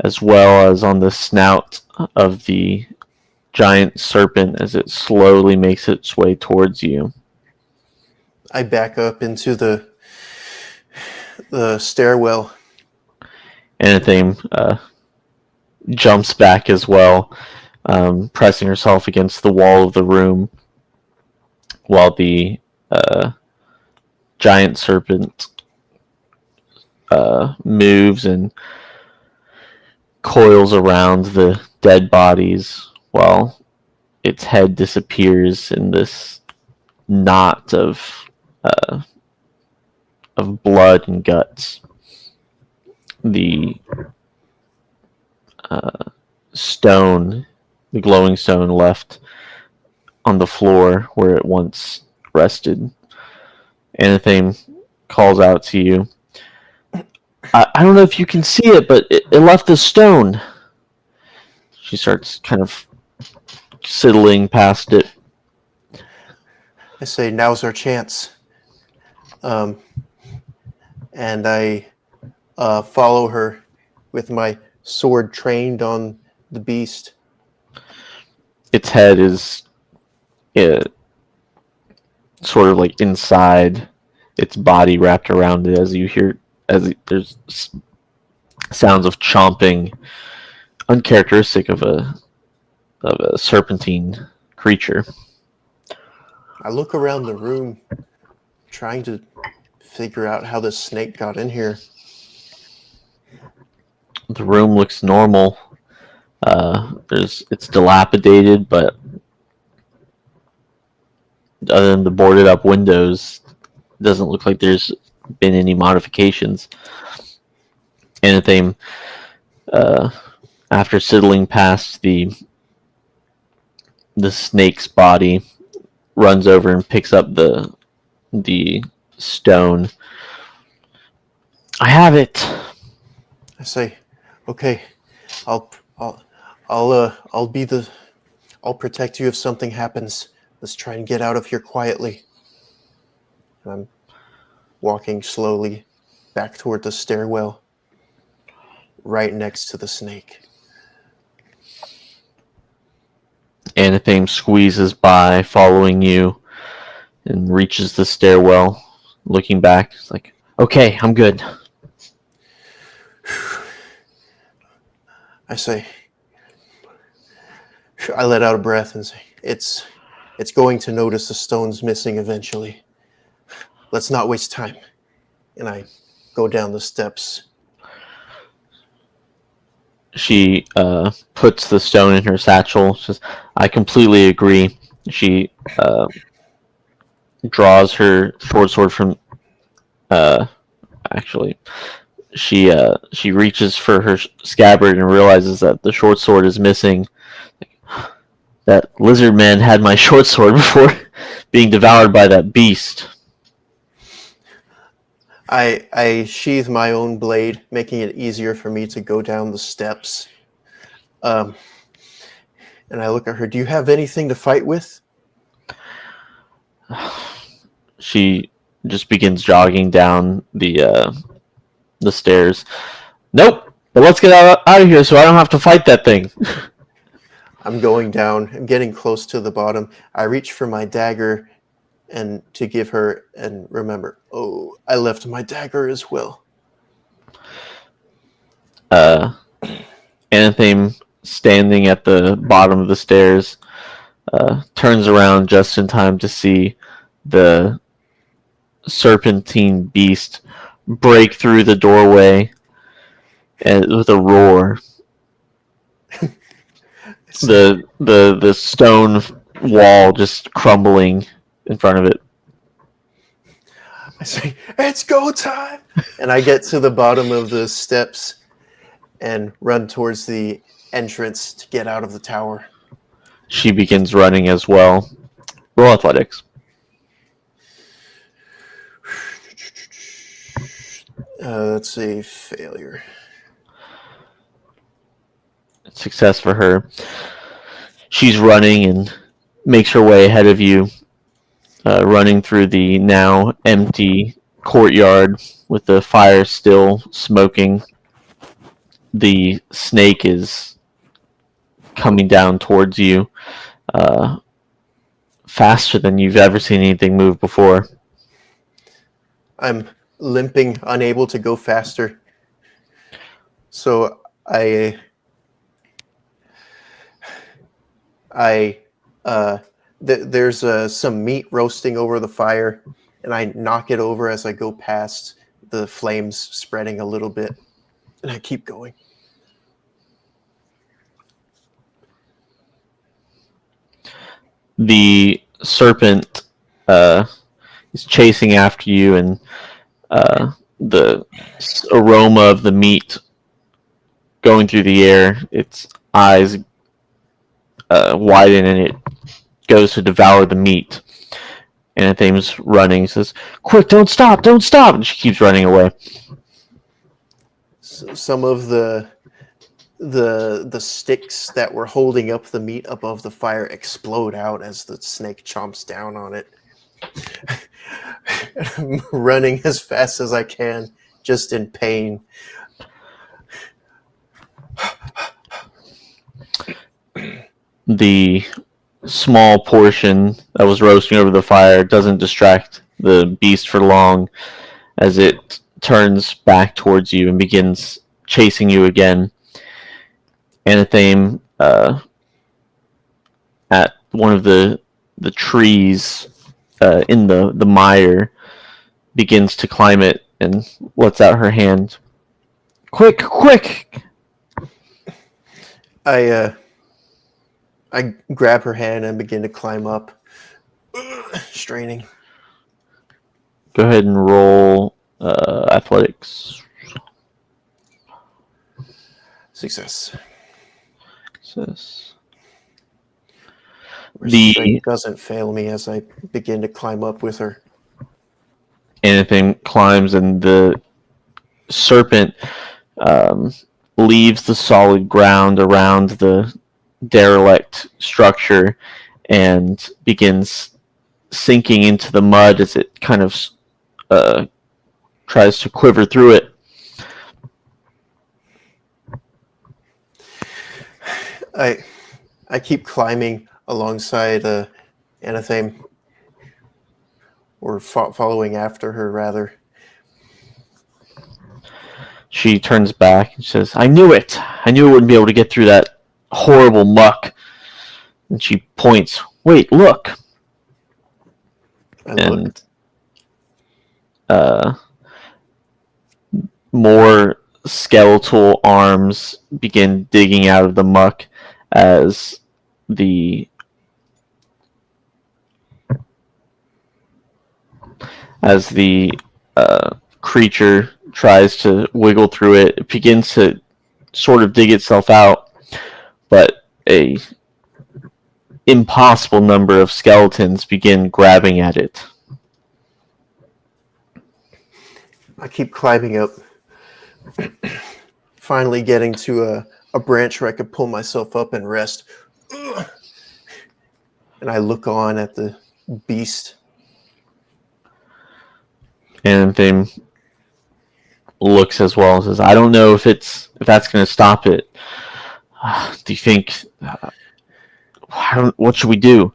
as well as on the snout of the giant serpent as it slowly makes its way towards you. I back up into the stairwell. Anathame jumps back as well, pressing herself against the wall of the room while the giant serpent moves and coils around the dead bodies while its head disappears in this knot of blood and guts. The stone, the glowing stone left on the floor where it once rested. Anathame calls out to you. I don't know if you can see it, but it left the stone. She starts kind of sidling past it. I say, now's our chance. And I follow her with my sword trained on the beast. Its head is sort of like inside its body, wrapped around it, as you hear there's sounds of chomping, uncharacteristic of a serpentine creature. I look around the room, trying to figure out how this snake got in here. The room looks normal. It's dilapidated, but other than the boarded up windows, it doesn't look like there's been any modifications. Anything after sidling past the snake's body, runs over and picks up the stone. I have it. I say, "Okay, I'll protect you if something happens. Let's try and get out of here quietly." And I'm walking slowly back toward the stairwell, right next to the snake. Anything squeezes by, following you, and reaches the stairwell. Looking back, it's like, okay, I'm good. I say, I let out a breath and say, it's going to notice the stone's missing eventually. Let's not waste time. And I go down the steps. She puts the stone in her satchel. She says, I completely agree. She draws her short sword from. Actually, she reaches for her scabbard and realizes that the short sword is missing. That lizard man had my short sword before being devoured by that beast. I sheathe my own blade, making it easier for me to go down the steps. And I look at her. Do you have anything to fight with? She just begins jogging down the stairs. Nope. But let's get out of here so I don't have to fight that thing. I'm going down. I'm getting close to the bottom. I reach for my dagger and to give her, and remember, oh, I left my dagger as well. Anything standing at the bottom of the stairs turns around just in time to see the serpentine beast break through the doorway and with a roar. The stone wall just crumbling in front of it. I say, it's go time! And I get to the bottom of the steps and run towards the entrance to get out of the tower. She begins running as well. Roll athletics. That's a failure. Success for her. She's running and makes her way ahead of you, running through the now empty courtyard with the fire still smoking. The snake is coming down towards you faster than you've ever seen anything move before. I'm limping, unable to go faster. So there's some meat roasting over the fire, and I knock it over as I go past, the flames spreading a little bit, and I keep going. The serpent is chasing after you, and the aroma of the meat going through the air, its eyes widen, and it goes to devour the meat. And Anthem's running, says, quick, don't stop, don't stop! And she keeps running away. Some of the sticks that were holding up the meat above the fire explode out as the snake chomps down on it. I'm running as fast as I can, just in pain. The small portion that was roasting over the fire doesn't distract the beast for long as it turns back towards you and begins chasing you again. Anathame, at one of the trees in the mire, begins to climb it and lets out her hand. Quick, quick! I grab her hand and begin to climb up, straining. Go ahead and roll athletics. Success. Success. Strength doesn't fail me as I begin to climb up with her. Anything climbs, and the serpent leaves the solid ground around the derelict structure and begins sinking into the mud as it kind of tries to quiver through it. I keep climbing alongside Anathame, or following after her, rather. She turns back and says, I knew it! I knew I wouldn't be able to get through that horrible muck. And she points, wait, look! I looked. More skeletal arms begin digging out of the muck as the creature tries to wiggle through it. It begins to sort of dig itself out, but a impossible number of skeletons begin grabbing at it. I keep climbing up, finally getting to a branch where I could pull myself up and rest. And I look on at the beast. And then looks as well and says, I don't know if that's going to stop it. Do you think... what should we do?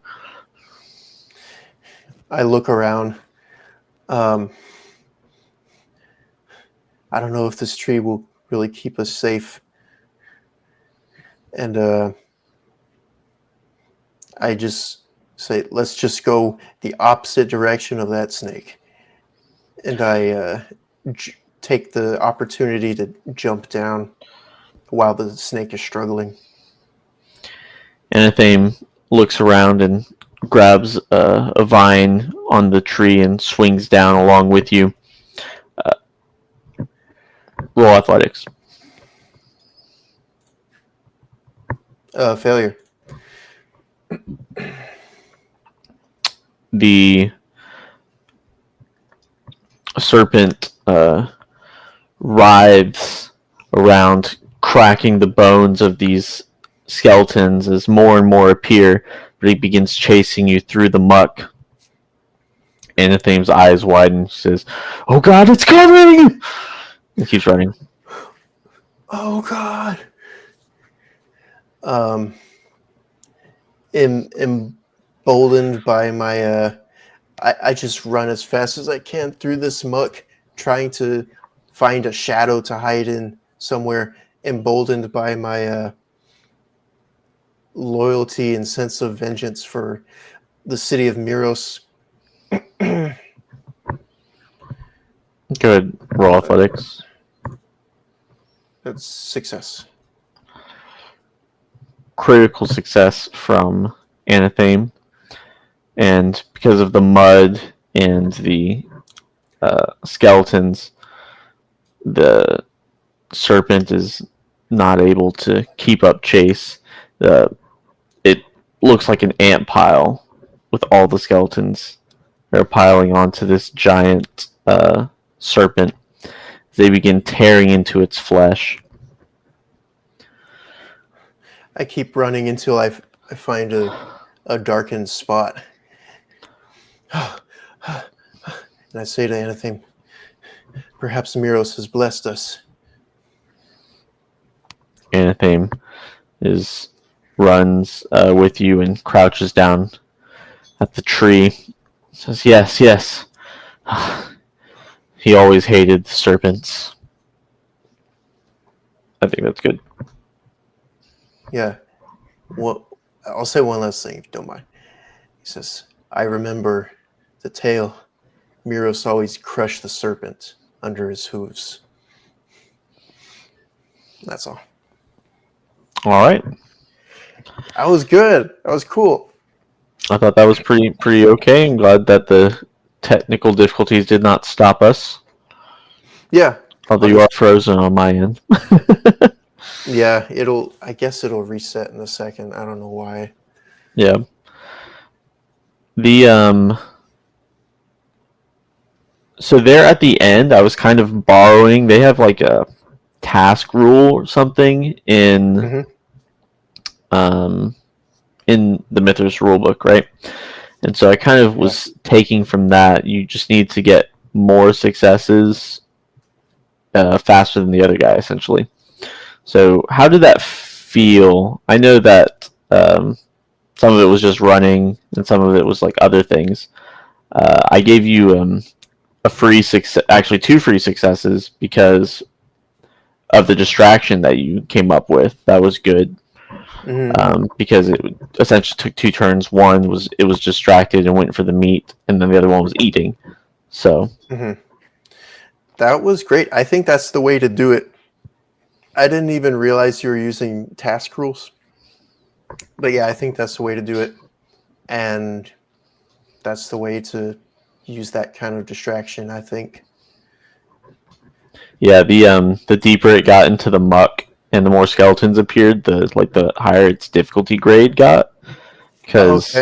I look around. I don't know if this tree will really keep us safe. And I just say, let's just go the opposite direction of that snake. And I take the opportunity to jump down while the snake is struggling. Anathame looks around and grabs a vine on the tree and swings down along with you. Roll athletics. Failure. The serpent writhes around, cracking the bones of these skeletons as more and more appear, but he begins chasing you through the muck. Anathame's eyes widen. She says, oh god, it's coming! He keeps running. Oh god. Emboldened by my I just run as fast as I can through this muck, trying to find a shadow to hide in somewhere, emboldened by my loyalty and sense of vengeance for the city of Meeros. Good. Roll athletics. That's success. Critical success from Anathame. And because of the mud and the skeletons, the serpent is not able to keep up chase. It looks like an ant pile with all the skeletons that are piling onto this giant serpent. They begin tearing into its flesh. I keep running until I find a darkened spot. And I say to Anathame, perhaps Meeros has blessed us. Anathame runs with you and crouches down at the tree. Says, yes, yes. He always hated the serpents. I think that's good. Yeah. Well, I'll say one last thing, if you don't mind. He says, I remember the tail. Meeros always crushed the serpent under his hooves. That's all. All right. That was good. That was cool. I thought that was pretty okay. I'm glad that the technical difficulties did not stop us. Yeah. Although you are frozen on my end. Yeah, I guess it'll reset in a second. I don't know why. Yeah. The so there at the end I was kind of borrowing, they have like a task rule or something Mm-hmm. um in the Mythras rulebook, right? And so I kind of Yeah. was taking from that, you just need to get more successes faster than the other guy, essentially. So how did that feel? I know that some of it was just running, and some of it was like other things. I gave you a free success, actually two free successes because of the distraction that you came up with. That was good. Mm-hmm. Because it essentially took two turns. One was it was distracted and went for the meat, and then the other one was eating. So Mm-hmm. That was great. I think that's the way to do it. I didn't even realize you were using task rules. But yeah, I think that's the way to do it. And that's the way to use that kind of distraction, I think. yeah, the deeper it got into the muck and the more skeletons appeared, the higher its difficulty grade got. Oh, okay. Because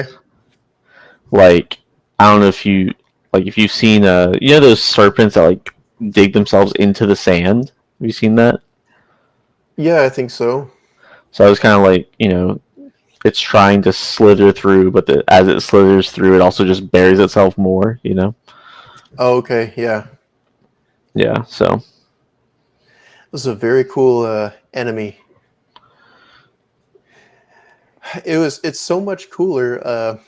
like I don't know if you've seen those serpents that like dig themselves into the sand. Have you seen that? Yeah, I think so. So I was kind of like, it's trying to slither through, but as it slithers through, it also just buries itself more. Oh, okay. Yeah. Yeah. So It was a very cool enemy. It's so much cooler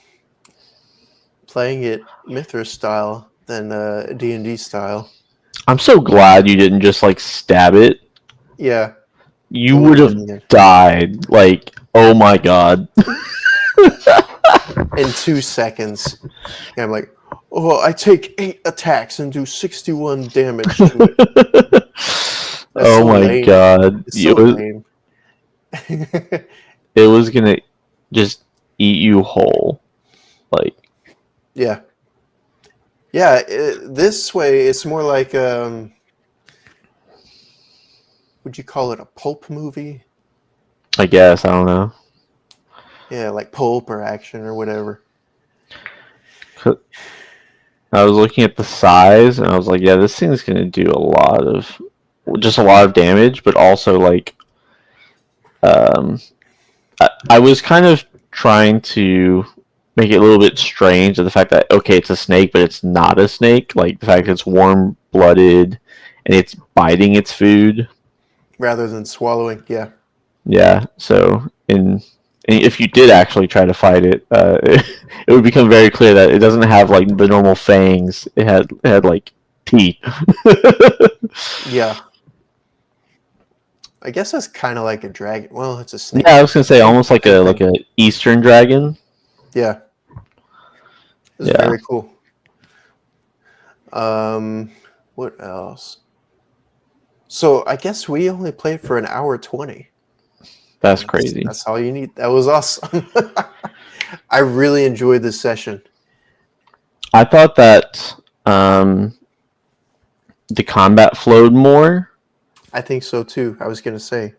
playing it Mythras style than D&D style. I'm so glad you didn't just like stab it. Yeah, You it would would have have been good. died. Like, oh my god. In 2 seconds. And I'm like, oh, I take 8 attacks and do 61 damage to it. That's Oh so my lame. god. It's so lame. It was gonna just eat you whole. Like, Yeah. Yeah, this way it's more like would you call it a pulp movie? I guess, I don't know. Yeah, like pulp or action or whatever. I was looking at the size and I was like, yeah, this thing's gonna do a lot of damage, but also like, um, I was kind of trying to make it a little bit strange of the fact that okay, it's a snake, but it's not a snake. Like the fact that it's warm blooded and it's biting its food. Rather than swallowing, yeah. Yeah. So if you did actually try to fight it, it would become very clear that it doesn't have like the normal fangs. It had like teeth. Yeah. I guess that's kind of like a dragon. Well, it's a Yeah, snake. I was gonna say Same, almost like same like thing. a Eastern dragon. Yeah, it's Yeah, very cool. What else? So I guess we only played for an hour 20. that's crazy. That's all you need. That was awesome. I really enjoyed this session. I thought that the combat flowed more. I think so too. I was gonna say.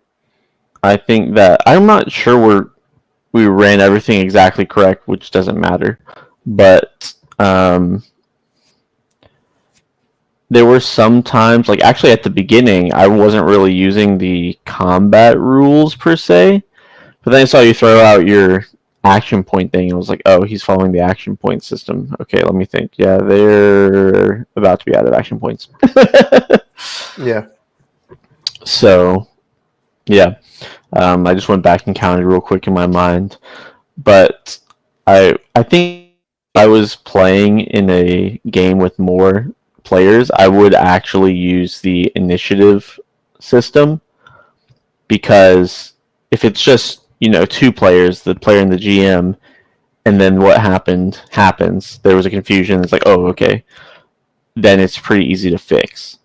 I think that I'm not sure we ran everything exactly correct, which doesn't matter, but there were some times, like actually at the beginning, I wasn't really using the combat rules per se, but then I saw you throw out your action point thing. I was like, oh, he's following the action point system. Okay, let me think. Yeah, they're about to be out of action points. Yeah. So, yeah, I just went back and counted real quick in my mind, but I think if I was playing in a game with more players, I would actually use the initiative system because if it's just two players, the player and the GM, and then what happens. There was a confusion. It's like, oh, okay. Then it's pretty easy to fix.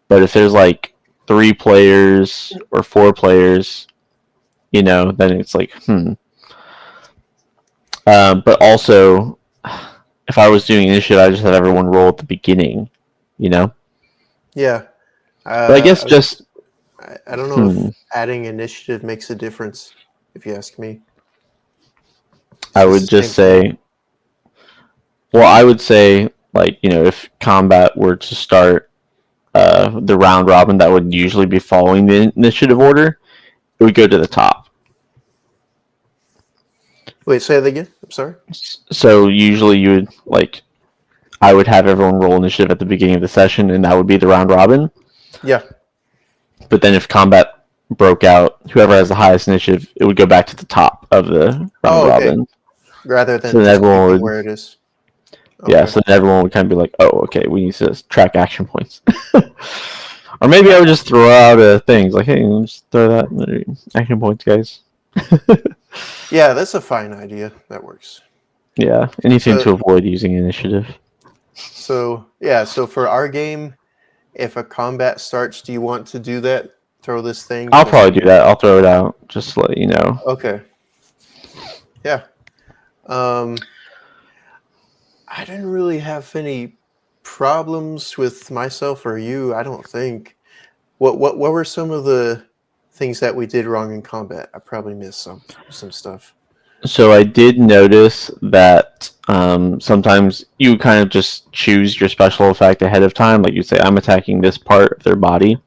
But if there's like 3 players or 4 players, then it's like, but also, if I was doing initiative, I just had everyone roll at the beginning, Yeah. But I guess just, I don't know if adding initiative makes a difference, if you ask me. I It's would the just same thing. say, well, I would say, like, if combat were to start the round robin that would usually be following the initiative order, it would go to the top. Wait, say that again. I'm sorry. So usually you would, like, I would have everyone roll initiative at the beginning of the session, and that would be the round robin. Yeah. But then if combat broke out, whoever has the highest initiative, it would go back to the top of the round Oh, okay. robin. Rather So than then just everyone picking would, where it is. yeah. Okay. So then everyone would kind of be like, "Oh, okay, we need to track action points." Or maybe I would just throw out things like, "Hey, just throw that action points, guys." Yeah, that's a fine idea. That works. Yeah, anything So, to avoid using initiative. so for our game, if a combat starts, do you want to do that? Throw this thing? I'll Just probably do that. I'll throw it out just to let you know. okay. Yeah. I didn't really have any problems with myself or you. I don't think. What were some of the things that we did wrong in combat? I probably missed some stuff. So I did notice that sometimes you kind of just choose your special effect ahead of time. Like you say, I'm attacking this part of their body,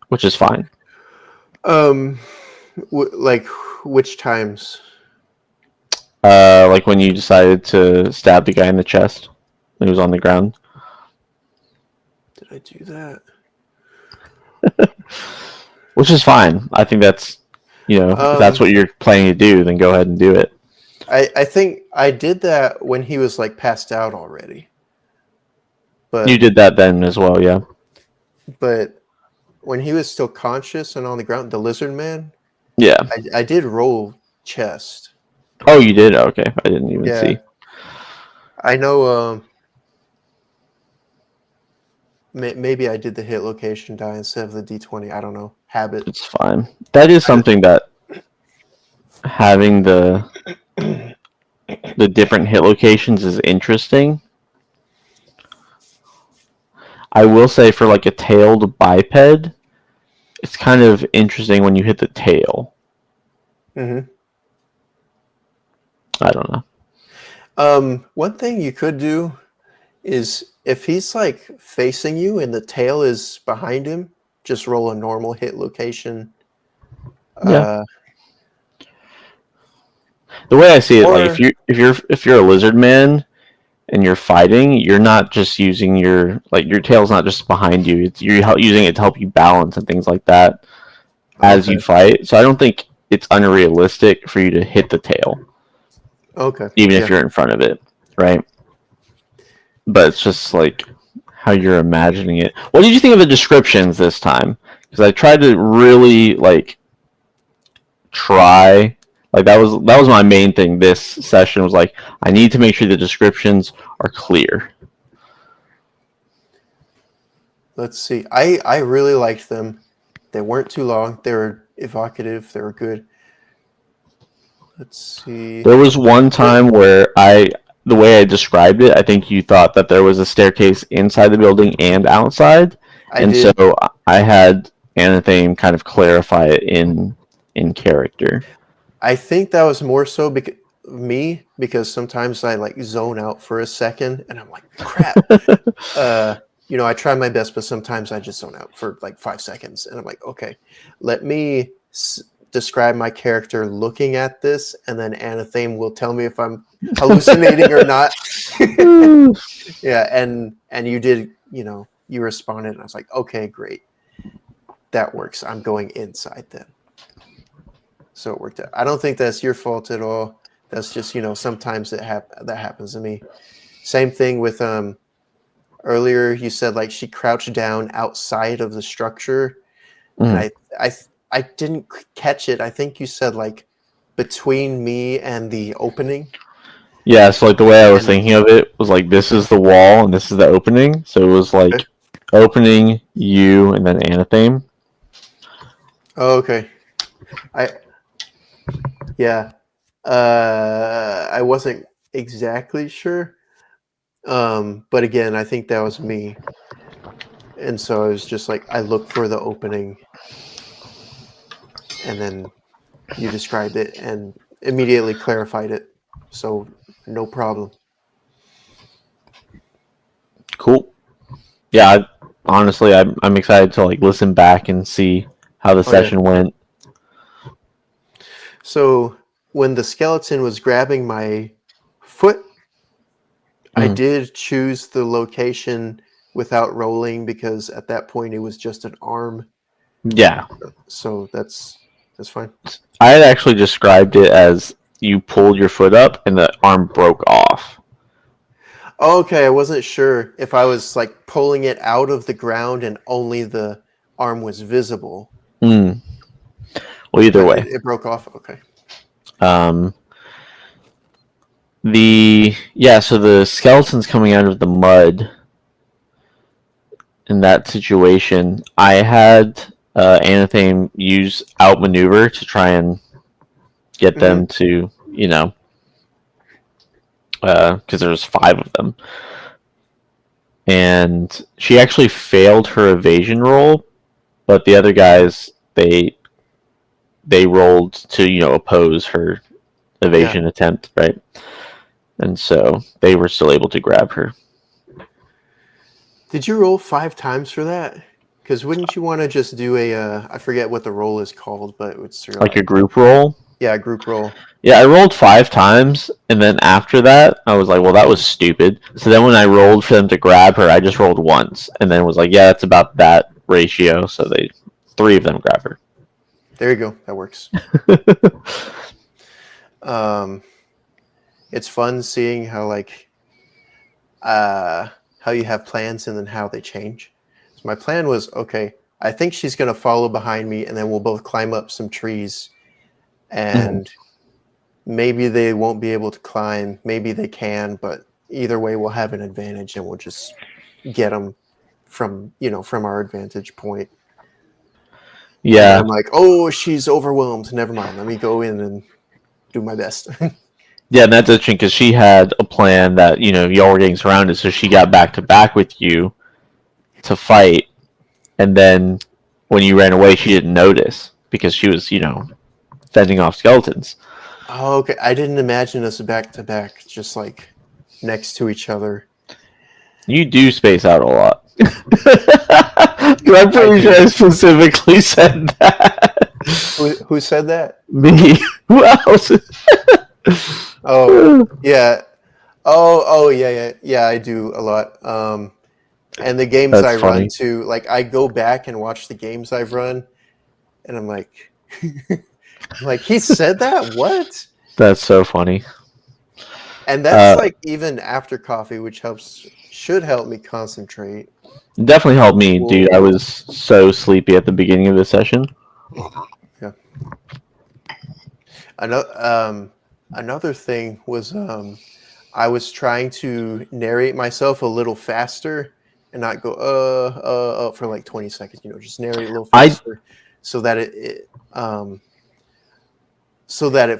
which is fine. Um, like which times? Like when you decided to stab the guy in the chest when he was on the ground, Did I do that? which is fine. I think that's, if that's Um, what you're planning to do, then go ahead and do it. I think I did that when he was like passed out already. You But did that then as well, yeah. but when he was still conscious and on the ground, the lizard man, Yeah. I did roll chest. Oh, you did? Okay. I didn't even Yeah, see. I know. Maybe I did the hit location die instead of the D20. I don't know. Habit. It's fine. That is something that having the different hit locations is interesting. I will say for like a tailed biped, it's kind of interesting when you hit the tail. Mm-hmm. I don't know. One thing you could do is if he's like facing you and the tail is behind him, just roll a normal hit location. Yeah. Uh, The way I see it, like or if you're a lizard man and you're fighting, you're not just using your tail's not just behind you. It's you're using it to help you balance and things like that as okay, you fight. So I don't think it's unrealistic for you to hit the tail, okay, even if yeah. you're in front of it, right? But it's just like how you're imagining it. What did you think of the descriptions this time? Because I tried to really try that was my main thing this session was like I need to make sure the descriptions are clear. Let's see. I really liked them. They weren't too long. They were evocative. They were good. Let's see. There was one What time where the way I described it, I think you thought that there was a staircase inside the building and outside, I and so did. I had Anathame kind of clarify it in character. I think that was more so because because sometimes I like zone out for a second and I'm like, crap. Uh, I try my best, but sometimes I just zone out for like 5 seconds, and I'm like, okay, let me describe my character looking at this, and then Anathame will tell me if I'm hallucinating or not. Yeah, and you did, you responded, and I was like, okay, great, that works. I'm going inside then, so it worked out. I don't think that's your fault at all. That's just sometimes that happens to me. Same thing with earlier you said like she crouched down outside of the structure, and Mm. I didn't catch it. I think you said like between me and the opening. Yeah, so like the way I was And thinking of it was like this is the wall and this is the opening. So it was like opening, you, and then Anathame. oh, okay, I yeah, I wasn't exactly sure, but again, I think that was me, and so I was just like, I looked for the opening, and then you described it and immediately clarified it. So no problem. Cool. Yeah, honestly, I'm excited to like listen back and see how the Oh yeah. session went. So when the skeleton was grabbing my foot, I Mhm. did choose the location without rolling because at that point it was just an arm. Yeah, So that's fine. I had actually described it as you pulled your foot up and the arm broke off. Okay, I wasn't sure if I was like pulling it out of the ground and only the arm was visible, Mm. Well, either but way, it broke off. Okay. um, so the skeleton's coming out of the mud. In that situation, I had Anathame use outmaneuver to try and get Hmm. them to, because there's 5 of them, and she actually failed her evasion roll, but the other guys they rolled to oppose her Yeah. evasion attempt, right? And so they were still able to grab her. Did you roll 5 times for that? Because wouldn't you want to just do a I forget what the roll is called, but it's sort of Like a like group roll. yeah, group roll. Yeah, I rolled 5 times, and then after that, I was like, "Well, that was stupid." So then, when I rolled for them to grab her, I just rolled once, and then was like, "Yeah, that's about that ratio." So 3 of them grab her. There you go. That works. Um, it's fun seeing how like how you have plans and then how they change. So my plan was okay. I think she's gonna follow behind me, and then we'll both climb up some trees, Mhm. and maybe they won't be able to climb. Maybe they can, but either way, we'll have an advantage, and we'll just get them from our advantage point. And then Yeah, I'm like, oh, she's overwhelmed. Never mind. Let me go in and do my best. yeah, and that's interesting because she had a plan that y'all were getting surrounded, so she got back to back with you to fight, and then when you ran away, she didn't notice because she was fending off skeletons. Oh, okay. I didn't imagine us back to back, just like next to each other. You do space out a lot. I'm I pretty sure do. I specifically said that. Who said that? Me. Who else? Oh, yeah. Oh, yeah, yeah, yeah. I do a lot. And the games That's I run funny. too. Like I go back and watch the games I've run, and I'm like, I'm like he said that. What? That's so funny. And that's Uh, like even after coffee, which should help me concentrate. Definitely helped me, dude. I Whoa. was so sleepy at the beginning of the session. Yeah. Another thing was I was trying to narrate myself a little faster and not go for like 20 seconds. Just narrate a little I faster so that it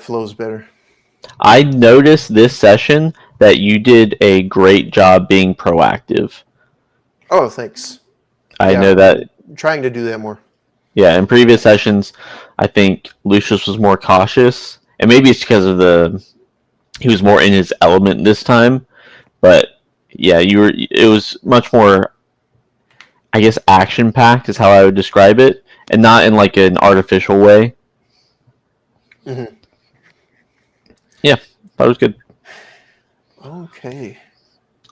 flows better. I noticed this session that you did a great job being proactive. Oh, thanks. I Yeah, know that. I'm trying to do that more. Yeah, in previous sessions, I think Lucius was more cautious, and maybe it's because of he was more in his element this time. But yeah, you were. It was much more, I guess, action packed is how I would describe it, and not in like an artificial way. Hmm. Yeah, that was good. Okay.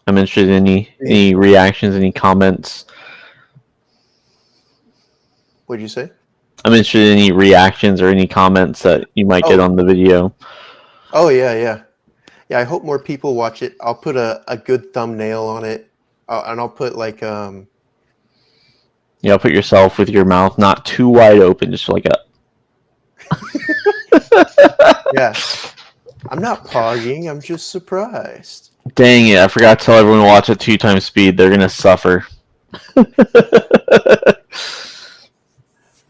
I'm interested in Yeah. any reactions, any comments. What'd you say? I'm interested in any reactions or any comments that you might get Oh, on the video. oh yeah, yeah. Yeah, I hope more people watch it. I'll put a good thumbnail on it, and I'll put like Put yourself with your mouth not too wide open, just like a. Yeah. I'm not pogging. I'm just surprised. Dang it! I forgot to tell everyone to watch at 2 times speed. They're gonna suffer.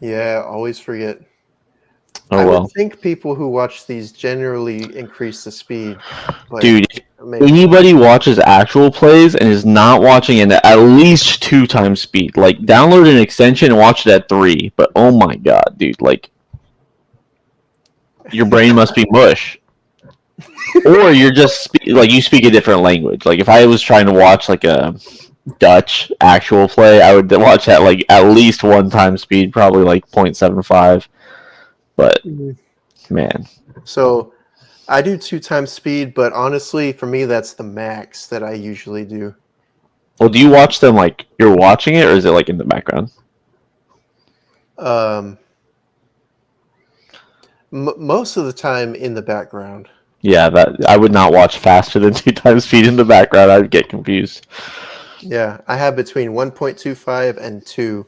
Yeah, always forget. Oh I would well, think people who watch these generally increase the speed, but dude. maybe not. Anybody watches actual plays and is not watching it at least 2 times speed, like download an extension and watch it at 3. But oh my god, dude, like your brain must be mush, or you're just like you speak a different language. Like if I was trying to watch like a Dutch actual play, I would watch at like at least 1 time speed, probably like 0.75. But Mhm. man, So I do 2 times speed, but honestly, for me, that's the max that I usually do. well, do you watch them like you're watching it, or is it like in the background? Um, most of the time in the background. Yeah, that I would not watch faster than 2 times speed in the background. I'd get confused. Yeah, I have between 1.25 and 2.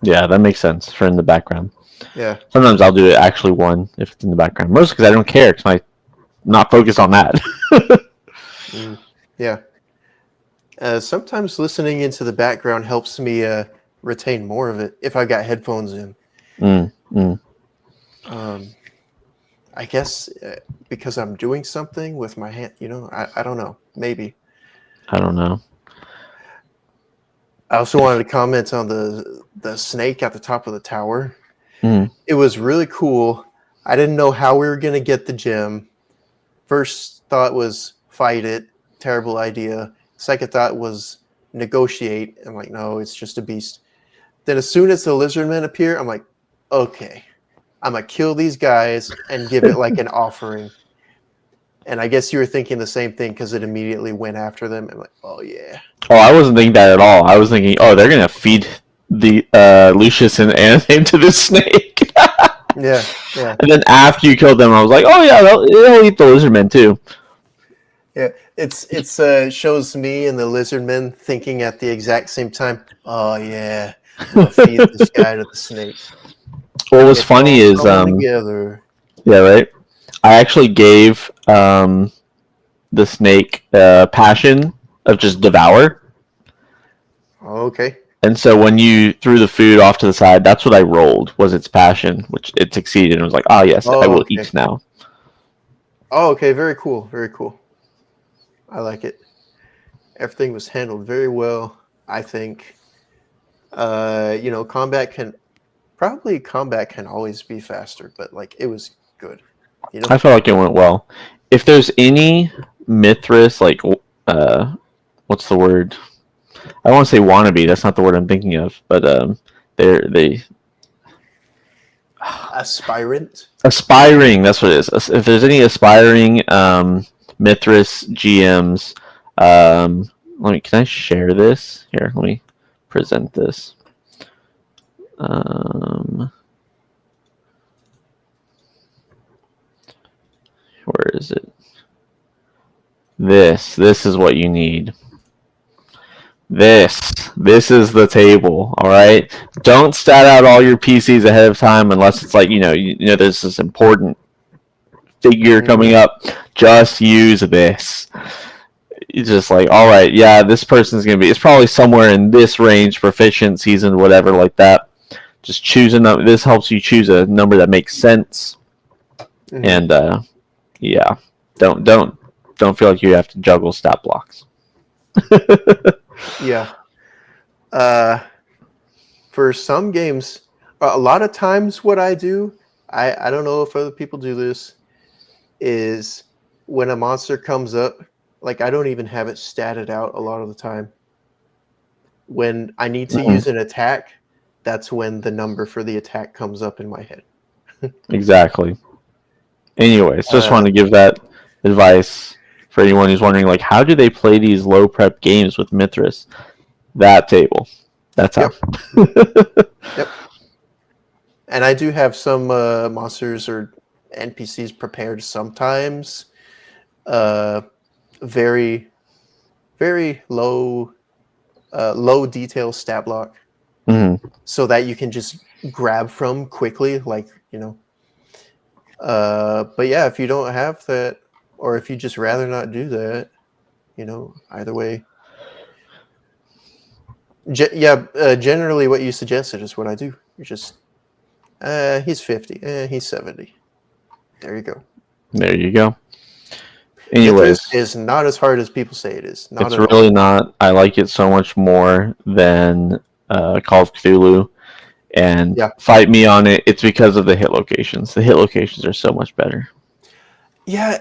Yeah, that makes sense for in the background. Yeah. Sometimes I'll do it actually 1 if it's in the background. Mostly because I don't care because I'm not focused on that. Mm, yeah. Sometimes listening into the background helps me retain more of it if I got headphones in. mm, mm, Um, I guess because I'm doing something with my hand, I don't know. Maybe. I don't know. I also wanted to comment on the snake at the top of the tower. Mm. It was really cool. I didn't know how we were going to get the gem. First thought was fight it. Terrible idea. Second thought was negotiate. I'm like, no, it's just a beast. Then as soon as the lizard men appear, I'm like, okay, I'm gonna kill these guys and give it like an offering. And I guess you were thinking the same thing because it immediately went after them. I'm like, oh yeah, Oh, I wasn't thinking that at all. I was thinking, oh, they're gonna feed the Lucius and Anthony to this snake. yeah, yeah, And then after you killed them, I was like, oh yeah, they'll eat the lizardmen too. yeah. It's shows me and the lizard men thinking at the exact same time. Oh yeah, I'm gonna feed this guy to the snake. What was It's funny all is, coming together. yeah, right. I actually gave the snake passion of just devour. Okay. And so when you threw the food off to the side, that's what I rolled was its passion, which it succeeded. And it was like, ah, yes, I Oh, will okay. eat now. Oh, okay. Very cool. Very cool. I like it. Everything was handled very well. I think. Combat can always be faster, but like it was good. I felt like it went well. If there's any Mythras, like, what's the word? I don't want to say wannabe. That's not the word I'm thinking of. But they Aspirant. aspiring. That's what it is. If there's any aspiring Mythras GMs, let me. Can I share this here? Let me present this. Um, where is it? This is what you need. This is the table. All right. Don't stat out all your PCs ahead of time unless it's like there's this important figure Mm-hmm. coming up. Just use this. It's just like, all right, yeah, this person's gonna be. It's probably somewhere in this range, proficient, seasoned, whatever, like that. Just choose a number. This helps you choose a number that makes sense, Mm-hmm. and yeah, don't feel like you have to juggle stat blocks. Yeah. Uh, for some games, a lot of times, what I do, I don't know if other people do this, is when a monster comes up, like I don't even have it statted out a lot of the time. When I need to Mhm. use an attack, that's when the number for the attack comes up in my head. Exactly. Anyways, just Uh, want to give that advice for anyone who's wondering, like, how do they play these low prep games with Mythras? That table. That's how. yep, yep. And I do have some monsters or NPCs prepared sometimes. Uh, very, very low detail stat block, Mhm. so that you can just grab from quickly. Like But yeah, if you don't have that, or if you just rather not do that, either way. Generally what you suggested is what I do. You're just, he's 50, he's 70. There you go. There you go. Mythras Anyways, is not as hard as people say it is. Not it's at all. really not. I like it so much more than Call of Cthulhu. And Yeah. fight me on it. It's because of the hit locations. The hit locations are so much better. Yeah,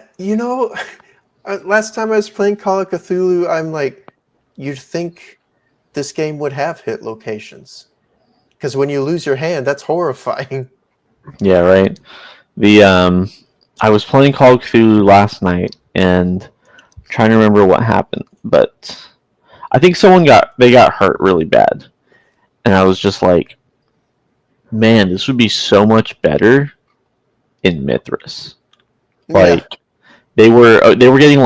last time I was playing Call of Cthulhu, I'm like, you'd think this game would have hit locations. Because when you lose your hand, that's horrifying. Yeah, right. I was playing Call of Cthulhu last night, and I'm trying to remember what happened, but I think they got hurt really bad, and I was just like, man, this would be so much better in Mythras. Yeah. Like they were getting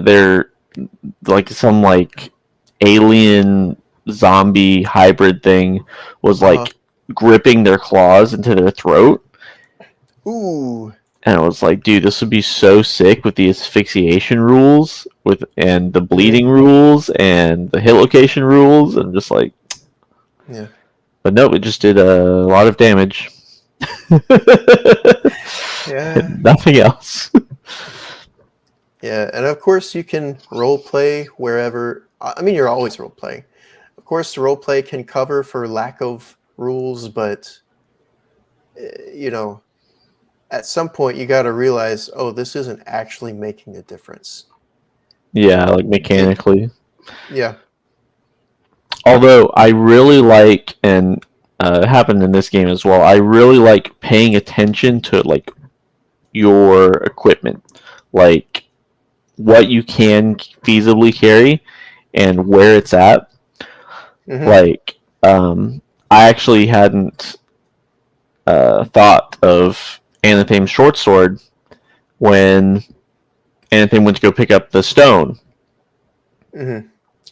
they're like some like alien zombie hybrid thing was Uh-huh. like gripping their claws into their throat. Ooh. And I was like, dude, this would be so sick with the asphyxiation rules and the Mhm. bleeding rules and the hit location rules. And just like, Yeah. but no, it just did a lot of damage. Yeah. Nothing else. Yeah. And of course, you can role play wherever. I mean, you're always role playing. Of course, role play can cover for lack of rules, but, you know, at some point you got to realize, oh, this isn't actually making a difference. Yeah, like mechanically. Yeah. Although I really like, and it happened in this game as well. I really like paying attention to like your equipment, like what you can feasibly carry and where it's at. Hmm. Like, I actually hadn't thought of Anathame's short sword when Anathame went to go pick up the stone. Hmm.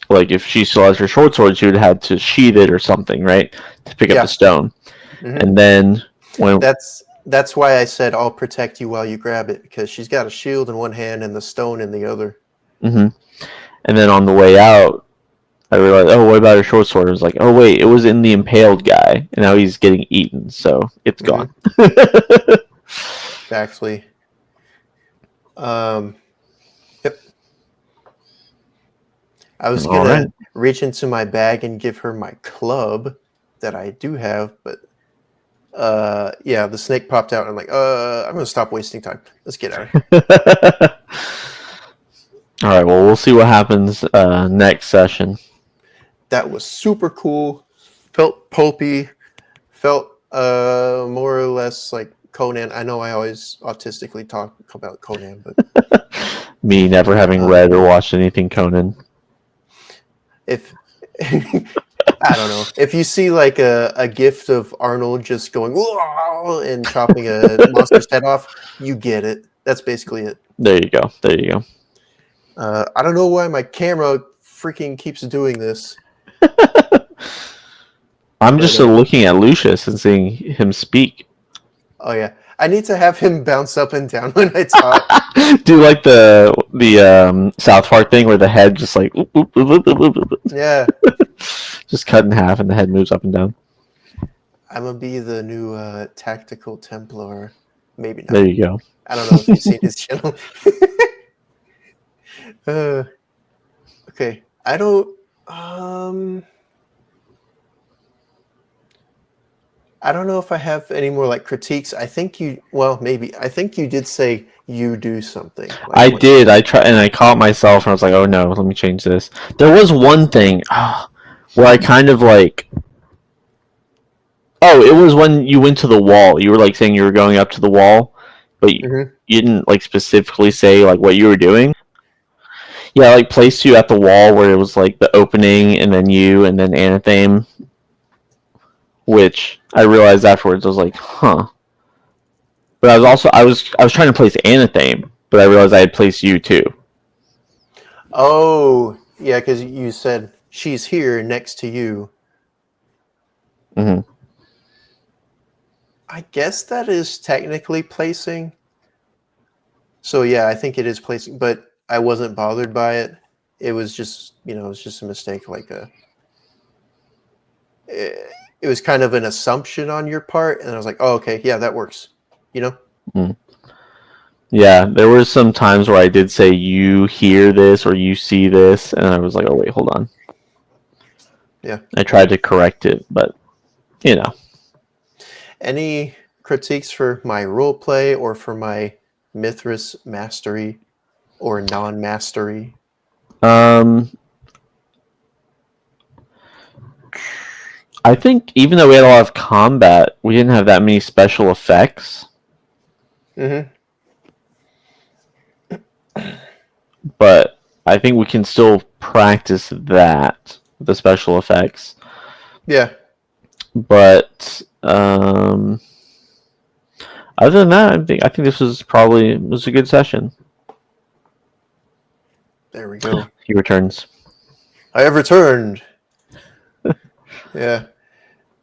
Like, if she still has her short sword, she would have had to sheath it or something, right, to pick up the Yeah. stone. Hmm. And then when That's why I said I'll protect you while you grab it, because she's got a shield in one hand and the stone in the other. mhm. And then on the way out, I realized, oh, what about her short sword? I was like, oh wait, it was in the impaled guy, and now he's getting eaten, so it's Hmm. gone. Exactly. Um, yep. I was All right. gonna reach into my bag and give her my club that I do have, but yeah, the snake popped out. And I'm like, I'm gonna stop wasting time. Let's get out of here. All right. Well, we'll see what happens next session. That was super cool. Felt pulpy. Felt more or less like Conan. I know I always autistically talk about Conan, but Me never having uh, read or watched anything Conan. if I don't know, if you see like a gift of Arnold just going "Whoa," and chopping a monster's head off, you get it. That's basically it. There you go. There you go. I don't know why my camera freaking keeps doing this, I'm but just looking at Lucius and seeing him speak. oh yeah, I need to have him bounce up and down when I talk. Do like the South Park thing where the head just like Yeah, just cut in half and the head moves up and down. I'm gonna be the new tactical Templar. Maybe There not. you go. I don't know if you've seen his channel. uh, okay, I don't. Um, I don't know if I have any more like critiques. I think you. Well, maybe. I think you did say you do something like I when. did. I tried and I caught myself and I was like, "Oh no, let me change this." There was one thing where I kind of like. Oh, it was when you went to the wall. You were like saying you were going up to the wall, but Mhm. you didn't like specifically say like what you were doing. Yeah, I, like placed you at the wall where it was like the opening, and then you, and then Anathame, which I realized afterwards. I was like, huh. But I was trying to place Anathame, but I realized I had placed you too. Oh, yeah, because you said she's here next to you. Hmm. I guess that is technically placing. So yeah, I think it is placing, but I wasn't bothered by it. It was just, it was just a mistake. It was kind of an assumption on your part, and I was like, oh, okay, yeah, that works. Mm. Yeah, there were some times where I did say you hear this or you see this, and I was like, oh wait, hold on. Yeah. I tried to correct it, but you know. Any critiques for my role play or for my Mythras mastery or non-mastery? Um, I think even though we had a lot of combat, we didn't have that many special effects. Mm-hmm. But I think we can still practice that, the special effects. Yeah. But other than that, I think this was a good session. There we go. He returns. I have returned. Yeah.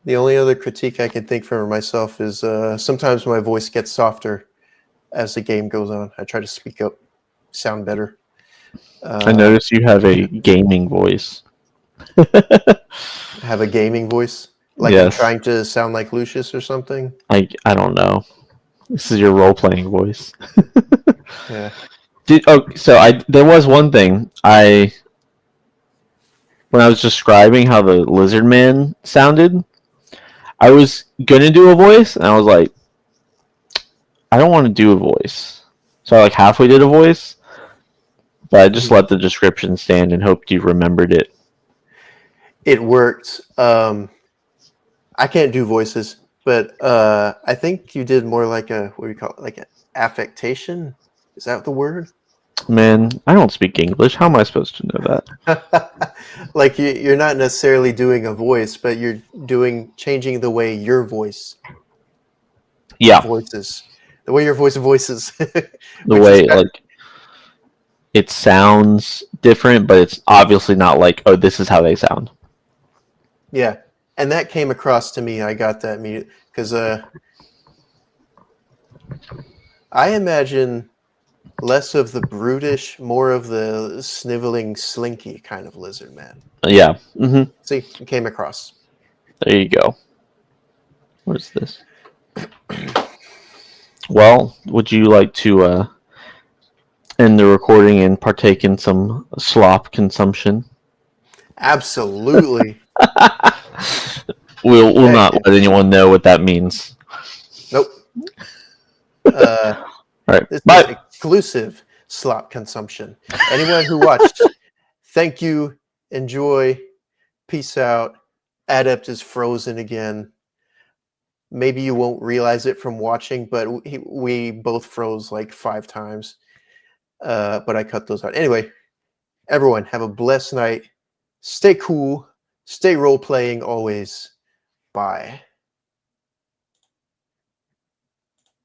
The only other critique I can think for myself is sometimes my voice gets softer as the game goes on. I try to speak up, sound better. I noticed you have a gaming voice. Have a gaming voice, like I'm Yes. trying to sound like Lucius or something. I don't know. This is your role playing voice. Yeah. There was one thing when I was describing how the lizard man sounded, I was gonna do a voice, and I was like, I don't want to do a voice. So I like halfway did a voice, but I just let the description stand and hoped you remembered it. It worked. I can't do voices, but I think you did more like what do you call it? Like an affectation? Is that the word? Man, I don't speak English. How am I supposed to know that? Like you're not necessarily doing a voice, but you're changing the way your voice Yeah, voices, the way your voice voices, the which is way it sounds different, but it's obviously not like, oh, this is how they sound. yeah. And that came across to me. I got that immediately because I imagine less of the brutish, more of the sniveling, slinky kind of lizard man. Yeah. Mm-hmm. See, it came across. There you go. What is this? Well, would you like to end the recording and partake in some slop consumption? Absolutely. We'll not let anyone know what that means. Nope. All right. This Bye. is exclusive slop consumption. Anyone who watched, thank you. Enjoy. Peace out. Adept is frozen again. Maybe you won't realize it from watching, but we both froze like 5 times. But I cut those out. Anyway, everyone, have a blessed night. Stay cool. Stay role playing always. Bye.